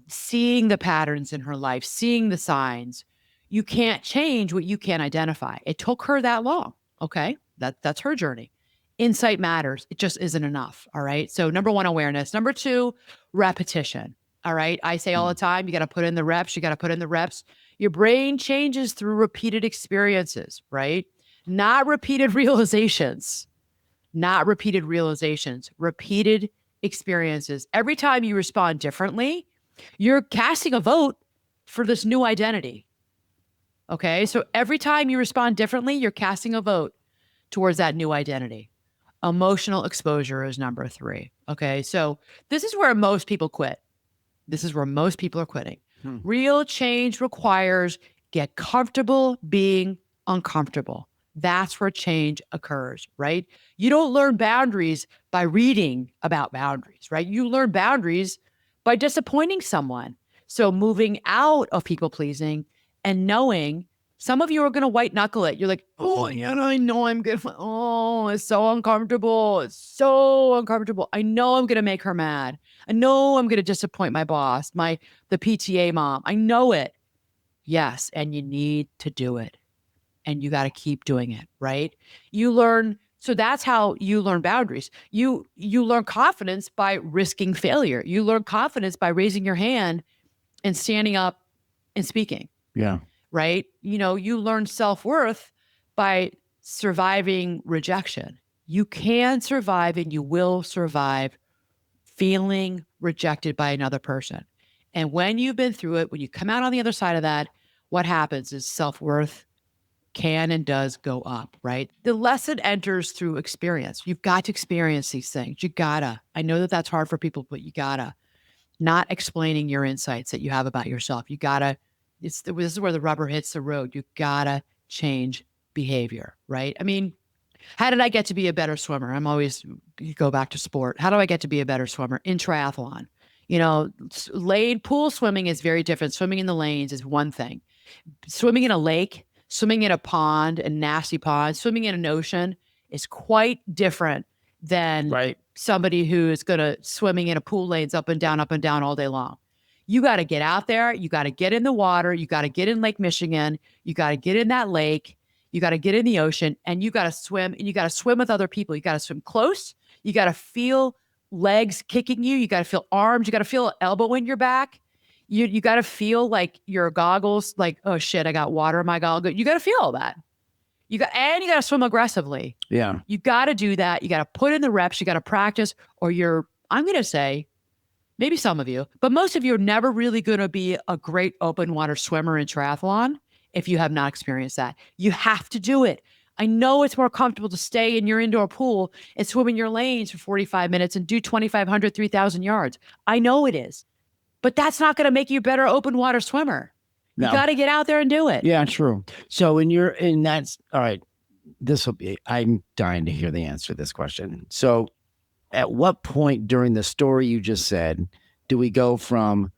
Seeing the patterns in her life, seeing the signs. You can't change what you can't identify. It took her that long. Okay. That's her journey. Insight matters. It just isn't enough. All right. So number one, awareness. Number two, repetition. All right. I say all the time, you got to put in the reps. You got to put in the reps. Your brain changes through repeated experiences, right? Not repeated realizations. Not repeated realizations, repeated experiences. Every time you respond differently, you're casting a vote for this new identity. Okay. So every time you respond differently, you're casting a vote towards that new identity. Emotional exposure is number three. Okay. So this is where most people quit. This is where most people are quitting. Real change requires get comfortable being uncomfortable. That's where change occurs, right? You don't learn boundaries by reading about boundaries, right? You learn boundaries by disappointing someone. So moving out of people pleasing and knowing some of you are going to white knuckle it. You're like, oh, yeah, I know I'm good. Oh, it's so uncomfortable. It's so uncomfortable. I know I'm going to make her mad. I know I'm going to disappoint my boss, the PTA mom. I know it. Yes. And you need to do it. And you got to keep doing it, right? You learn. So that's how you learn boundaries. You learn confidence by risking failure. You learn confidence by raising your hand and standing up and speaking. Yeah. Right? You learn self-worth by surviving rejection. You can survive and you will survive feeling rejected by another person. And when you've been through it, when you come out on the other side of that, what happens is self-worth can and does go up, right? The lesson enters through experience. You've got to experience these things. You gotta. I know that that's hard for people, but you gotta. Not explaining your insights that you have about yourself. You gotta. This is where the rubber hits the road. You gotta change behavior, right? I mean, how did I get to be a better swimmer? You go back to sport. How do I get to be a better swimmer in triathlon? Lane pool swimming is very different. Swimming in the lanes is one thing. Swimming in a lake, swimming in a pond, a nasty pond, swimming in an ocean is quite different than somebody who is going to swimming in a pool lanes up and down all day long. You got to get out there. You got to get in the water. You got to get in Lake Michigan. You got to get in that lake. You got to get in the ocean and you got to swim, and you got to swim with other people. You got to swim close. You got to feel legs kicking you. You got to feel arms. You got to feel an elbow in your back. You got to feel like your goggles, like, oh shit, I got water in my goggles. You got to feel all that. You got to swim aggressively. Yeah. You got to do that. You got to put in the reps. You got to practice, or I'm going to say, maybe some of you, but most of you are never really going to be a great open water swimmer in triathlon if you have not experienced that. You have to do it. I know it's more comfortable to stay in your indoor pool and swim in your lanes for 45 minutes and do 2,500, 3,000 yards. I know it is, but that's not going to make you a better open water swimmer. You No. got to get out there and do it. Yeah, true. So that's all right. I'm dying to hear the answer to this question. So at what point during the story you just said, do we go from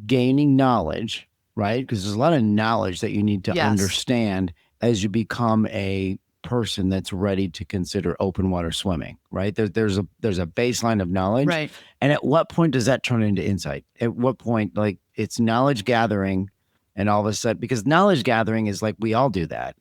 gaining knowledge, right? Because there's a lot of knowledge that you need to Yes. understand as you become a person that's ready to consider open water swimming, right? There's a baseline of knowledge. Right. And at what point does that turn into insight? At what point, like, it's knowledge gathering and all of a sudden, because knowledge gathering is like, we all do that.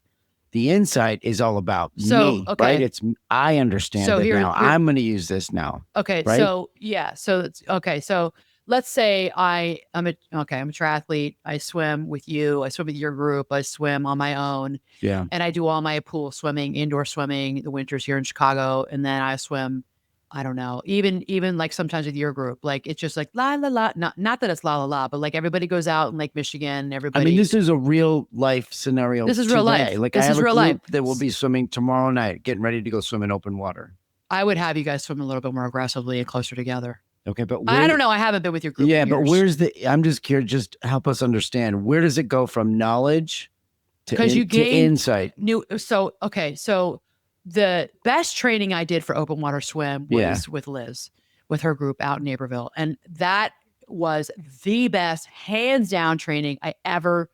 The insight is all about me, right? It's, I understand it now. I'm going to use this now. Okay. Right? So yeah. So it's okay. So let's say I'm a triathlete. I swim with you. I swim with your group. I swim on my own. Yeah. And I do all my pool swimming, indoor swimming, the winters here in Chicago. And then I swim, I don't know, even like sometimes with your group, like it's just like la la la. Not that it's la la la, but like everybody goes out in Lake Michigan. Everybody. I mean, this is a real life scenario. This is real life. Like, this I have is a real group life that will be swimming tomorrow night, getting ready to go swim in open water. I would have you guys swim a little bit more aggressively and closer together. Okay, but I don't know. I haven't been with your group. Yeah, but I'm just curious. Just help us understand, where does it go from knowledge to insight? So the best training I did for open water swim was with Liz, with her group out in Naperville, and that was the best, hands down training I ever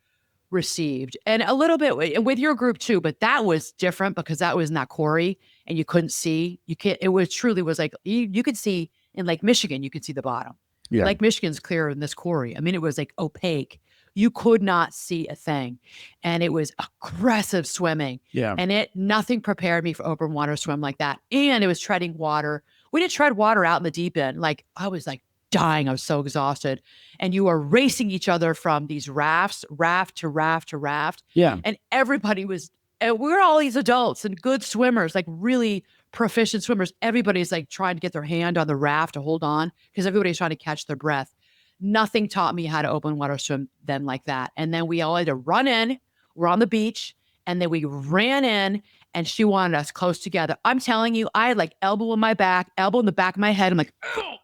received, and a little bit with your group too. But that was different because that was not Corey, and you couldn't see. It was truly like you could see. In Lake Michigan, you could see the bottom. Yeah. Lake Michigan's clearer than this quarry. I mean, it was like opaque. You could not see a thing. And it was aggressive swimming. Yeah. And nothing prepared me for open water swim like that. And it was treading water. We didn't tread water out in the deep end. Like, I was like dying. I was so exhausted. And you are racing each other from these raft to raft to raft. Yeah. And everybody was, and we're all these adults and good swimmers, like really proficient swimmers. Everybody's like trying to get their hand on the raft to hold on because everybody's trying to catch their breath. Nothing taught me how to open water swim then like that. And then we all had to run in. We're on the beach, and then we ran in, and she wanted us close together. I'm telling you, I had like elbow in my back, elbow in the back of my head. I'm like, oh,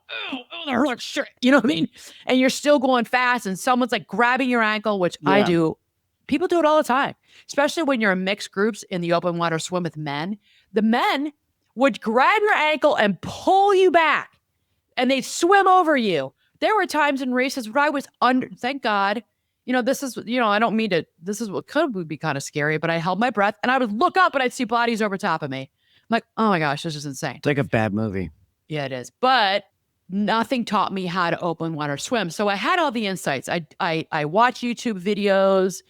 that hurts. Shit. You know what I mean? And you're still going fast, and someone's like grabbing your ankle, which I do. People do it all the time, especially when you're in mixed groups in the open water swim with men. The men would grab your ankle and pull you back, and they'd swim over you. There were times in races where I was thank God, this is, I don't mean to, this is what could be kind of scary, but I held my breath and I would look up and I'd see bodies over top of me. I'm like, oh my gosh, this is insane. It's like a bad movie. Yeah, it is. But nothing taught me how to open water swim. So I had all the insights. I watch YouTube videos.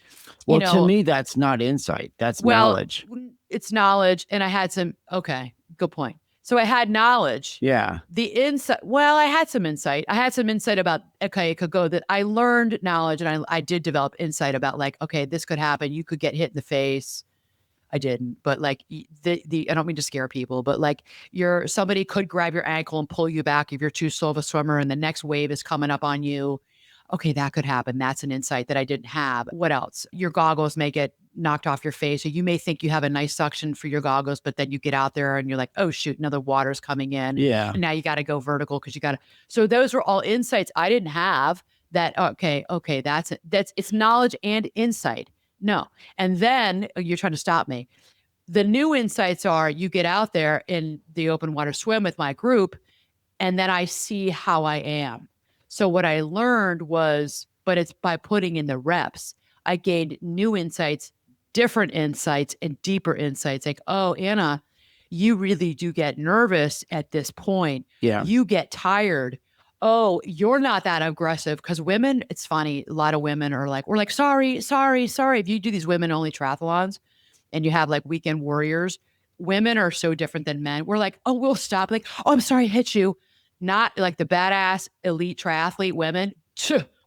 Well, to me, that's not insight. That's knowledge. It's knowledge. And I had okay, good point. So I had knowledge. Yeah. The insight. Well, I had some insight. About, okay, it could go that I learned knowledge, and I did develop insight about like, okay, this could happen. You could get hit in the face. I didn't, but like I don't mean to scare people, but like somebody could grab your ankle and pull you back if you're too slow of a swimmer and the next wave is coming up on you. Okay, that could happen. That's an insight that I didn't have. What else? Your goggles may get knocked off your face. So you may think you have a nice suction for your goggles, but then you get out there and you're like, oh shoot, now the water's coming in. Yeah. And now you got to go vertical because you got to. So those were all insights I didn't have that, okay, that's it's knowledge and insight. No. And then you're trying to stop me. The new insights are you get out there in the open water swim with my group, and then I see how I am. So what I learned was, but it's by putting in the reps, I gained new insights, different insights, and deeper insights. Like, oh, Anna, you really do get nervous at this point. Yeah. You get tired. Oh, you're not that aggressive. Because women, it's funny, a lot of women are like, we're like, sorry. If you do these women-only triathlons and you have like weekend warriors, women are so different than men. We're like, oh, we'll stop. Like, oh, I'm sorry, I hit you. Not like the badass elite triathlete women.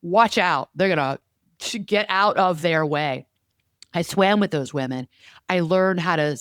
Watch out. They're going to get out of their way. I swam with those women. I learned how to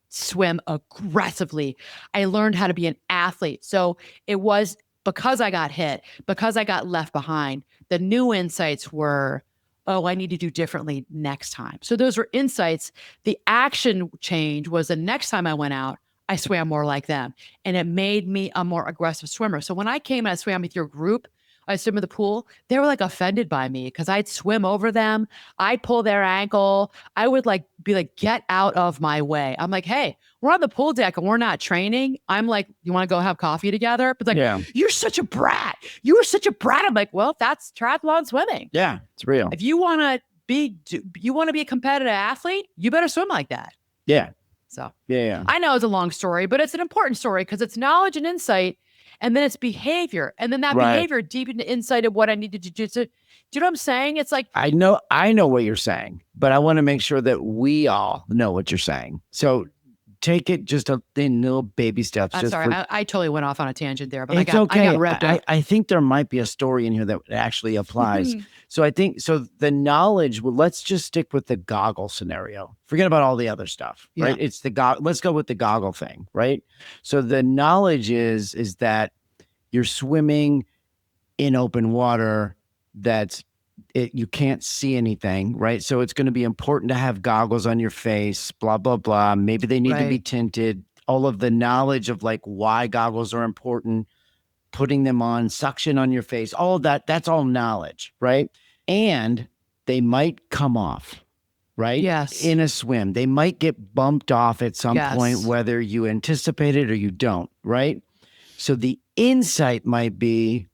swim aggressively. I learned how to be an athlete. So it was because I got hit, because I got left behind, the new insights were, oh, I need to do differently next time. So those were insights. The action change was the next time I went out, I swam more like them. And it made me a more aggressive swimmer. So when I came and I swam with your group, I swim in the pool, they were like offended by me because I'd swim over them. I'd pull their ankle. I would like be like, get out of my way. I'm like, hey, we're on the pool deck and we're not training. I'm like, you want to go have coffee together? But like, Yeah. you're such a brat. You were such a brat. I'm like, well, that's triathlon swimming. Yeah, it's real. If you want to be a competitive athlete, you better swim like that. Yeah. So Yeah. I know it's a long story, but it's an important story because it's knowledge and insight, and then it's behavior, and then that behavior deep into insight of what I need to do. So, do you know what I'm saying? It's like I know what you're saying, but I want to make sure that we all know what you're saying. So take it just in little baby steps. I'm sorry, I totally went off on a tangent there, but it's I okay. got wrapped up. I think there might be a story in here that actually applies. So I think the knowledge. Well, let's just stick with the goggle scenario. Forget about all the other stuff, right? Yeah. It's the let's go with the goggle thing, right? So the knowledge is that you're swimming in open water that's you can't see anything, right? So it's going to be important to have goggles on your face, blah, blah, blah. Maybe they need to be tinted. All of the knowledge of like why goggles are important, putting them on, suction on your face, all of that, that's all knowledge, right? And they might come off, right? Yes. In a swim. They might get bumped off at some point, whether you anticipate it or you don't, right? So the insight might be,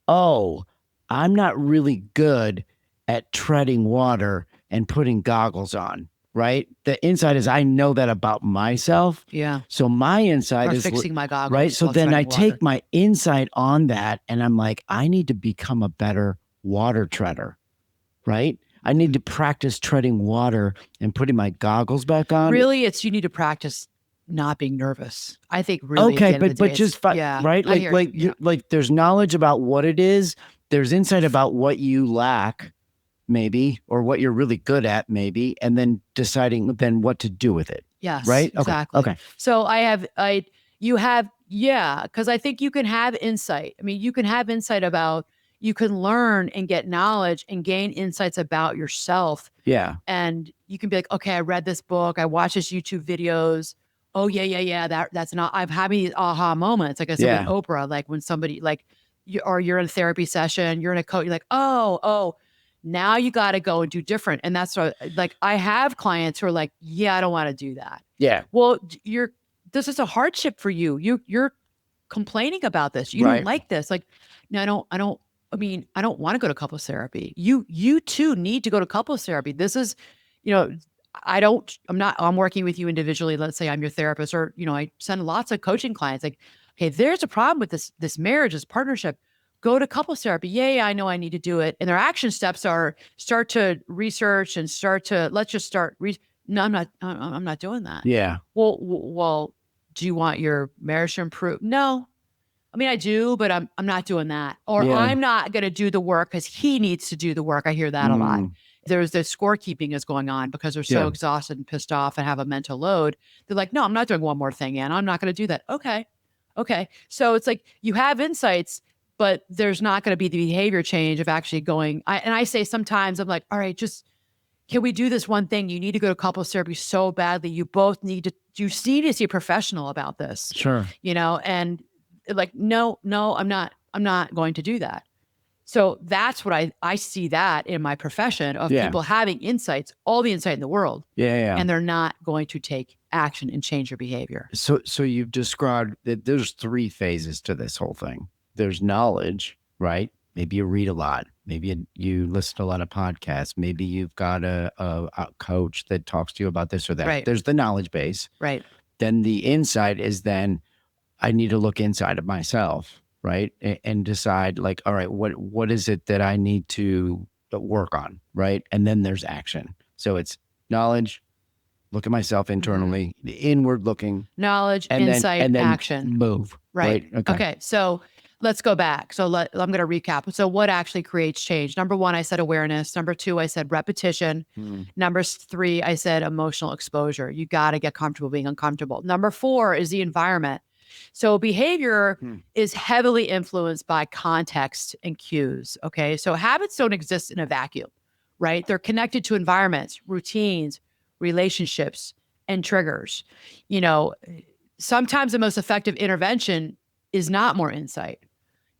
oh, I'm not really good at treading water and putting goggles on, right? The insight is I know that about myself. Yeah. So my insight is fixing my goggles. Right. So then I take my insight on that and I'm like, I need to become a better water treader, right? I need to practice treading water and putting my goggles back on. Really, you need to practice not being nervous. I think really. Okay, but just right, like there's knowledge about what it is. There's insight about what you lack, maybe, or what you're really good at, maybe, and then deciding then what to do with it. Yes, right. Exactly. Okay. So because I think you can have insight. I mean, you can have insight about. You can learn and get knowledge and gain insights about yourself. Yeah. And you can be like, okay, I read this book. I watched this YouTube videos. Oh yeah. That's not. I've had these aha moments. Like I said with Oprah, like when somebody like. You're in a therapy session, you're in a coach, you're like, oh, now you got to go and do different. And that's what, like, I have clients who are like, yeah, I don't want to do that. Yeah. Well, this is a hardship for you. You're complaining about this. You don't like this. Like, no, I don't want to go to couples therapy. You too need to go to couples therapy. This is, I'm working with you individually. Let's say I'm your therapist, or, I send lots of coaching clients like, hey, there's a problem with this marriage, this partnership. Go to couples therapy. Yeah, I know I need to do it. And their action steps are start to research and no, I'm not doing that. Yeah. Well, do you want your marriage to improve? No. I mean, I do, but I'm not doing that. Or I'm not going to do the work because he needs to do the work. I hear that a lot. There's this scorekeeping is going on because they're so exhausted and pissed off and have a mental load. They're like, no, I'm not doing one more thing, Ann. I'm not going to do that. Okay. So it's like you have insights, but there's not going to be the behavior change of actually going. I say sometimes I'm like, all right, just can we do this one thing? You need to go to couples therapy so badly. You both need to see a professional about this. Sure. And like, no, I'm not going to do that. So that's what I see that in my profession of people having insights, all the insight in the world. Yeah. And they're not going to take action and change their behavior. So you've described that there's 3 phases to this whole thing. There's knowledge, right? Maybe you read a lot. Maybe you listen to a lot of podcasts. Maybe you've got a coach that talks to you about this or that. Right. There's the knowledge base. Right. Then the insight is then I need to look inside of myself, right? And decide like, all right, what is it that I need to work on, right? And then there's action. So it's knowledge, look at myself internally, the inward looking. Knowledge, insight, and then action. Move. Right. Okay. So let's go back. So I'm going to recap. So what actually creates change? Number 1, I said awareness. Number 2, I said repetition. Number 3, I said emotional exposure. You got to get comfortable being uncomfortable. Number 4 is the environment. So behavior Hmm. is heavily influenced by context and cues. Okay. So habits don't exist in a vacuum, right? They're connected to environments, routines, relationships, and triggers. You know, sometimes the most effective intervention is not more insight.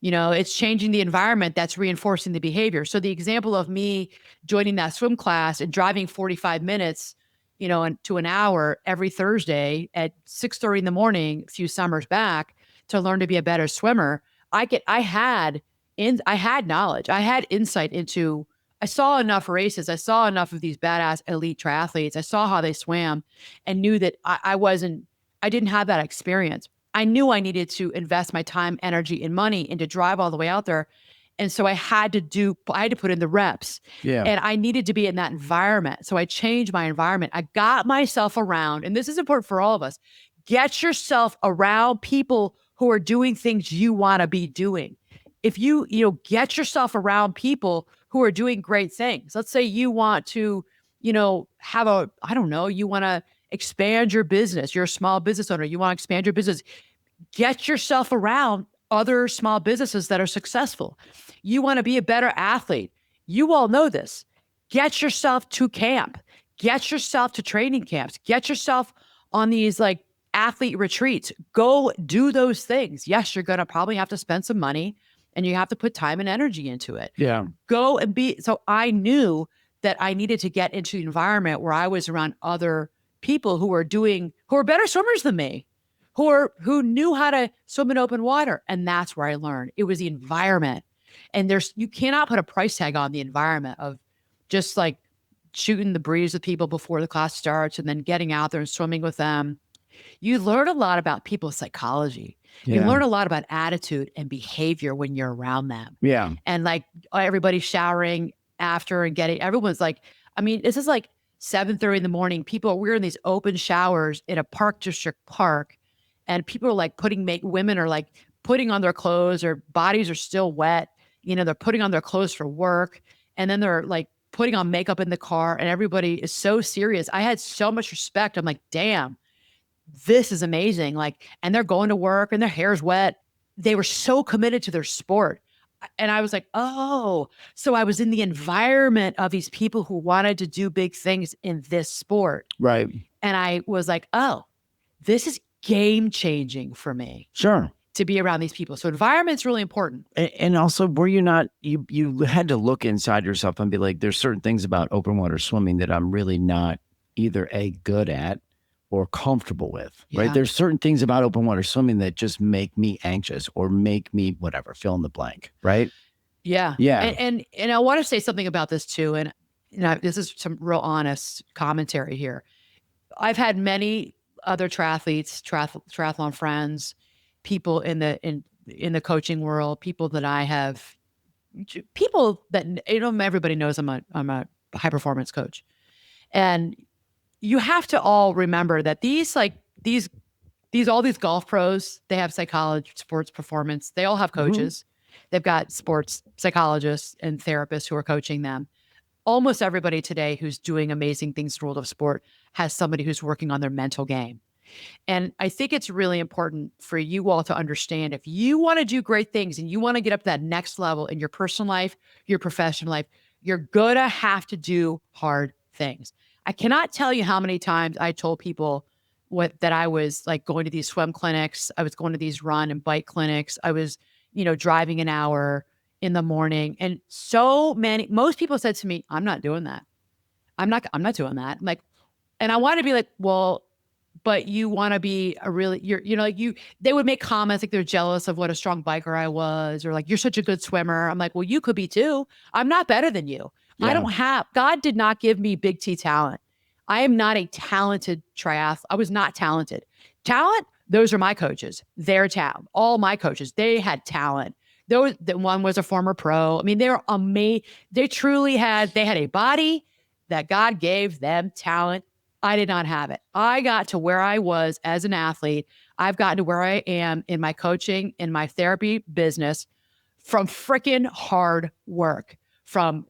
It's changing the environment that's reinforcing the behavior. So the example of me joining that swim class and driving 45 minutes, to an hour every Thursday at 6:30 in the morning, a few summers back to learn to be a better swimmer. I had knowledge. I had insight into, I saw enough races. I saw enough of these badass elite triathletes. I saw how they swam and knew that I didn't have that experience. I knew I needed to invest my time, energy, and money and to drive all the way out there. And so I had to put in the reps. Yeah. And I needed to be in that environment. So I changed my environment. I got myself around, and this is important for all of us. Get yourself around people who are doing things you want to be doing. If get yourself around people who are doing great things. Let's say you want to, you want to expand your business. You're a small business owner. You want to expand your business. Get yourself around other small businesses that are successful. You want to be a better athlete. You all know this. Get yourself to camp. Get yourself to training camps. Get yourself on these like athlete retreats. Go do those things. Yes, you're going to probably have to spend some money and you have to put time and energy into it. Yeah. Go and be. So I knew that I needed to get into the environment where I was around other people who are better swimmers than me, who knew how to swim in open water. And that's where I learned. It was the environment. And you cannot put a price tag on the environment of just like shooting the breeze with people before the class starts and then getting out there and swimming with them. You learn a lot about people's psychology. You Yeah. learn a lot about attitude and behavior when you're around them. Yeah. And like everybody's showering after and everyone's like, this is like 7:30 in the morning. We're in these open showers in a park district park. And people are like women are like putting on their clothes, or bodies are still wet. They're putting on their clothes for work. And then they're like putting on makeup in the car, and everybody is so serious. I had so much respect. I'm like, damn, this is amazing. Like, and they're going to work and their hair's wet. They were so committed to their sport. And I was like, oh, so I was in the environment of these people who wanted to do big things in this sport. Right. And I was like, oh, this is game changing for me. Sure. To be around these people. So environment's really important. And also, were you not, you had to look inside yourself and be like, there's certain things about open water swimming that I'm really not either good at or comfortable with, right? Yeah. There's certain things about open water swimming that just make me anxious or make me whatever, fill in the blank, right? Yeah. Yeah. And I want to say something about this too. And this is some real honest commentary here. I've had many other triathletes, triathlon friends, people in the coaching world, people that everybody knows I'm a high performance coach. And you have to all remember that all these golf pros, they have psychology, sports performance. They all have coaches. They've got sports psychologists and therapists who are coaching them. Almost everybody today who's doing amazing things in the world of sport has somebody who's working on their mental game. And I think it's really important for you all to understand, if you want to do great things and you want to get up to that next level in your personal life, your professional life, you're going to have to do hard things. I cannot tell you how many times I told people that I was like going to these swim clinics. I was going to these run and bike clinics. I was, driving an hour in the morning. And most people said to me, I'm not doing that. I'm not doing that. I'm like, and I want to be like, well, but you want to be they would make comments like they're jealous of what a strong biker I was, or like, you're such a good swimmer. I'm like, well, you could be too. I'm not better than you. Yeah. God did not give me big T talent. I am not a talented triathlete. I was not talented. Talent, those are my coaches. Their talent. All my coaches, they had talent. One was a former pro. I mean, they were amazing. They had a body that God gave them talent. I did not have it. I got to where I was as an athlete. I've gotten to where I am in my coaching, in my therapy business, from freaking hard work, from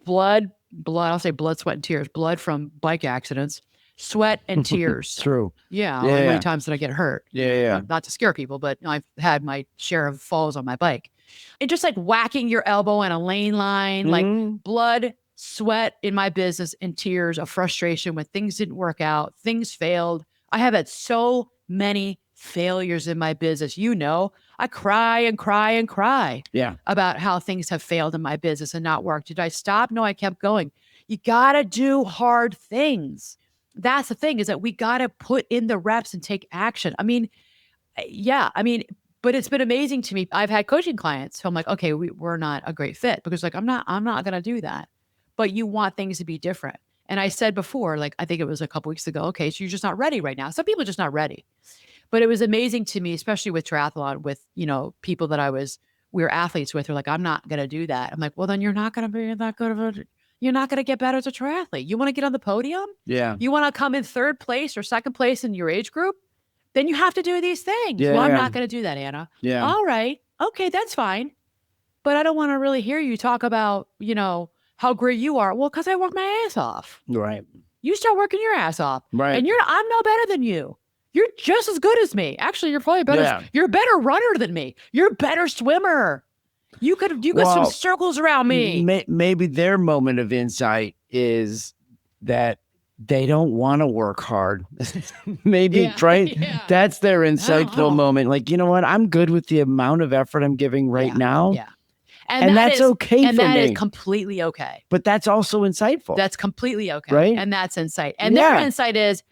blood, I'll say blood, sweat, and tears, blood from bike accidents, sweat, and tears. True. Yeah. Yeah, How yeah. many times did I get hurt? Yeah. Not to scare people, but I've had my share of falls on my bike. And just like whacking your elbow in a lane line, like blood, sweat in my business, and tears of frustration when things didn't work out, things failed. I have had so many failures in my business. I cry and cry and cry about how things have failed in my business and not worked. Did I stop? No, I kept going. You got to do hard things. That's the thing, is that we got to put in the reps and take action. But it's been amazing to me. I've had coaching clients who I'm like, okay, we're not a great fit, because like, I'm not going to do that. But you want things to be different. And I said before, like, I think it was a couple weeks ago, okay, so you're just not ready right now. Some people are just not ready. But it was amazing to me, especially with triathlon, with, people that we were athletes with, who are like, I'm not going to do that. I'm like, well, then you're not going to be that good of a, you're not going to get better as a triathlete. You want to get on the podium? Yeah. You want to come in third place or second place in your age group? Then you have to do these things. Yeah, well, I'm not going to do that, Anna. Yeah. All right. Okay, that's fine. But I don't want to really hear you talk about, how great you are. Well, because I work my ass off. Right. You start working your ass off. Right. And I'm no better than you. You're just as good as me. Actually, you're probably better. Yeah. You're a better runner than me. You're a better swimmer. You could swim circles around me. Maybe their moment of insight is that they don't want to work hard. Maybe, right? Yeah. That's their insightful moment. Like, you know what? I'm good with the amount of effort I'm giving right now. Yeah. And that's okay for me. And that is completely okay. But that's also insightful. That's completely okay. Right? And that's insight. And their insight is,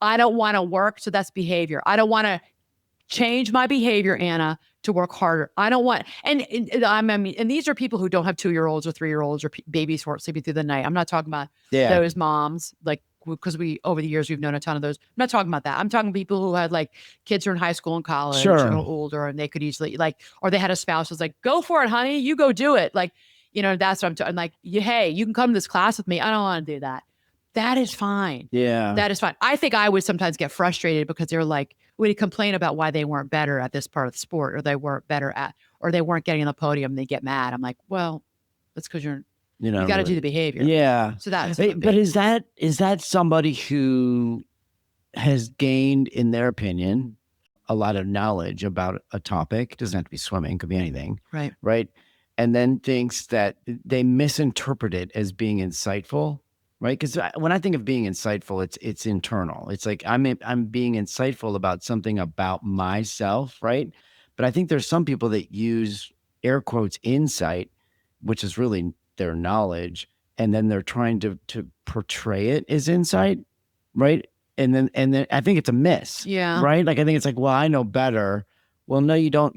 I don't want to work, so that's behavior. I don't want to change my behavior, Anna, to work harder. I don't want, and these are people who don't have 2-year-olds or 3-year-olds or babies who aren't sleeping through the night. I'm not talking about those moms, like, because over the years, we've known a ton of those. I'm not talking about that. I'm talking people who had like kids who are in high school and college or older, and they could easily or they had a spouse who's like, go for it, honey. You go do it. Like, that's what I'm talking. Like, hey, you can come to this class with me. I don't want to do that. That is fine. Yeah. That is fine. I think I would sometimes get frustrated because they're like, would complain about why they weren't better at this part of the sport, or they weren't better at, or they weren't getting on the podium, and they get mad. I'm like, well, that's because you got to do the behavior. Yeah. So that's, but is that somebody who has gained, in their opinion, a lot of knowledge about a topic? It doesn't have to be swimming, could be anything. Right. Right. And then thinks that they misinterpret it as being insightful. Right. Because when I think of being insightful, it's internal. It's like I'm being insightful about something about myself. Right. But I think there's some people that use air quotes insight, which is really their knowledge, and then they're trying to portray it as insight. Right. And then I think it's a miss. Yeah. Right. Like, I think it's like, well, I know better. Well, no, you don't.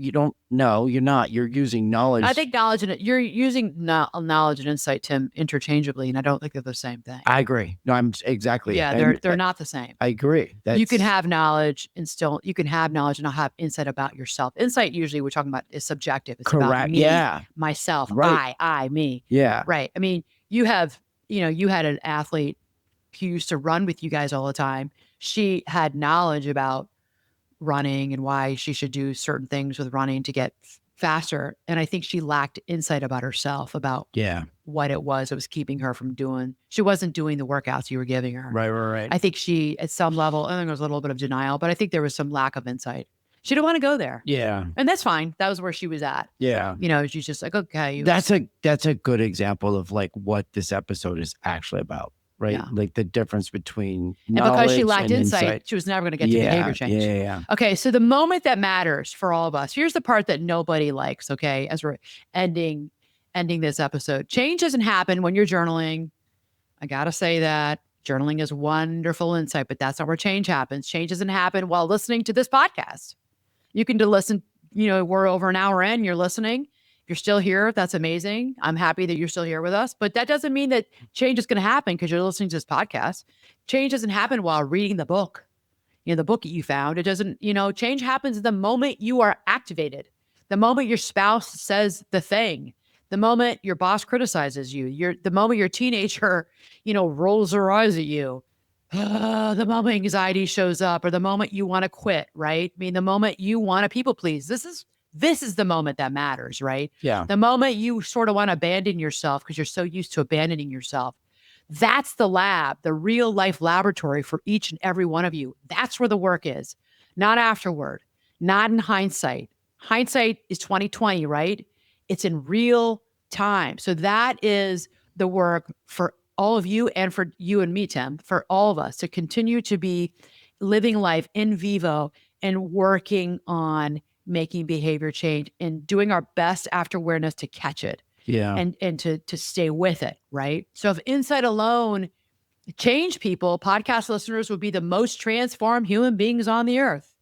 No, you're not. You're using knowledge. I think knowledge and you're using knowledge and insight, Tim, interchangeably, and I don't think they're the same thing. I agree. No, I'm exactly. Yeah, they're not the same. I agree. You can have knowledge and not have insight about yourself. Insight, usually we're talking about, is subjective. It's correct. About me, yeah. myself. Right. I, me. Yeah. Right. I mean, you had an athlete who used to run with you guys all the time. She had knowledge about running and why she should do certain things with running to get faster. And I think she lacked insight about herself, about what it was that was keeping her from she wasn't doing the workouts you were giving her. Right. I think she, at some level, I think there was a little bit of denial, but I think there was some lack of insight. She didn't want to go there. Yeah. And that's fine. That was where she was at. Yeah. She's just like, okay. That's a good example of like what this episode is actually about. Right. Yeah. Like the difference between knowledge and because she lacked and insight, she was never going to get to behavior change. Yeah. Okay. So the moment that matters for all of us, here's the part that nobody likes. Okay. As we're ending this episode, change doesn't happen when you're journaling. I got to say that journaling is wonderful insight, but that's not where change happens. Change doesn't happen while listening to this podcast. You can listen, we're over an hour in, you're listening. You're still here. That's amazing. I'm happy that you're still here with us. But that doesn't mean that change is going to happen because you're listening to this podcast. Change doesn't happen while reading the book. The book that you found. It doesn't, change happens the moment you are activated. The moment your spouse says the thing. The moment your boss criticizes you. The moment your teenager, rolls her eyes at you. The moment anxiety shows up, or the moment you want to quit, right? I mean, the moment you want to people please. This is the moment that matters, right? Yeah. The moment you sort of want to abandon yourself because you're so used to abandoning yourself. That's the lab, the real life laboratory for each and every one of you. That's where the work is, not afterward, not in hindsight. Hindsight is 2020, right? It's in real time. So that is the work for all of you and for you and me, Tim, for all of us to continue to be living life in vivo and working on making behavior change and doing our best after awareness to catch it. Yeah. And to stay with it, right? So if insight alone changed people, podcast listeners would be the most transformed human beings on the earth,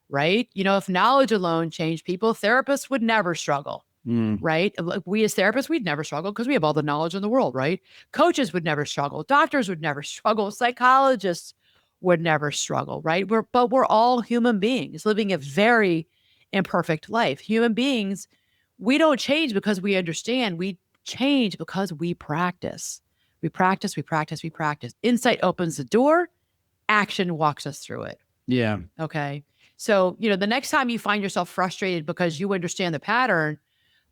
right? If knowledge alone changed people, therapists would never struggle, right? Like we as therapists, we'd never struggle because we have all the knowledge in the world, right? Coaches would never struggle. Doctors would never struggle. Psychologists would never struggle, right? But we're all human beings living a very imperfect life. Human beings, we don't change because we understand. We change because we practice. We practice, we practice, we practice. Insight opens the door. Action walks us through it. Yeah. Okay. So, the next time you find yourself frustrated because you understand the pattern,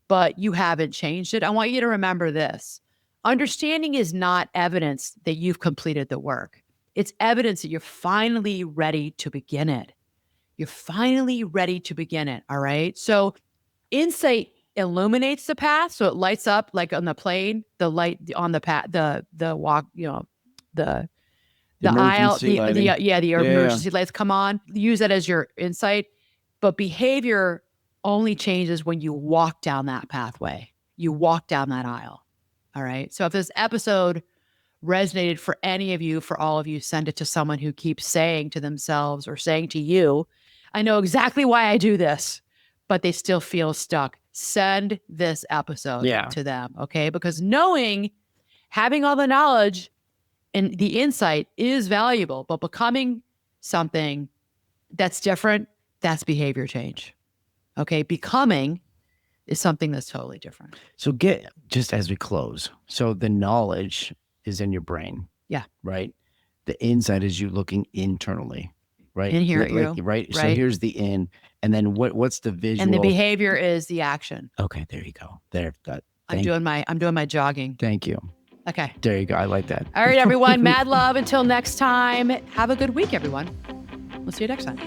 but you haven't changed it, I want you to remember this. Understanding is not evidence that you've completed the work. It's evidence that you're finally ready to begin it. You're finally ready to begin it. All right. So insight illuminates the path. So it lights up like on the plane, the light on the path, the walk, the aisle, the emergency lights come on. Use that as your insight. But behavior only changes when you walk down that pathway. You walk down that aisle. All right. So if this episode resonated for any of you, for all of you, send it to someone who keeps saying to themselves or saying to you, I know exactly why I do this, but they still feel stuck. Send this episode to them, okay? Because having all the knowledge and the insight is valuable, but becoming something that's different, that's behavior change, okay? Becoming is something that's totally different. So just as we close, so the knowledge is in your brain. Yeah. Right? The insight is you looking internally. Right. In here, right. So here's the in, and then what's the visual? And the behavior is the action. Okay, there you go. I'm doing my jogging. Thank you. Okay. There you go. I like that. All right, everyone. Mad love. Until next time. Have a good week, everyone. We'll see you next time.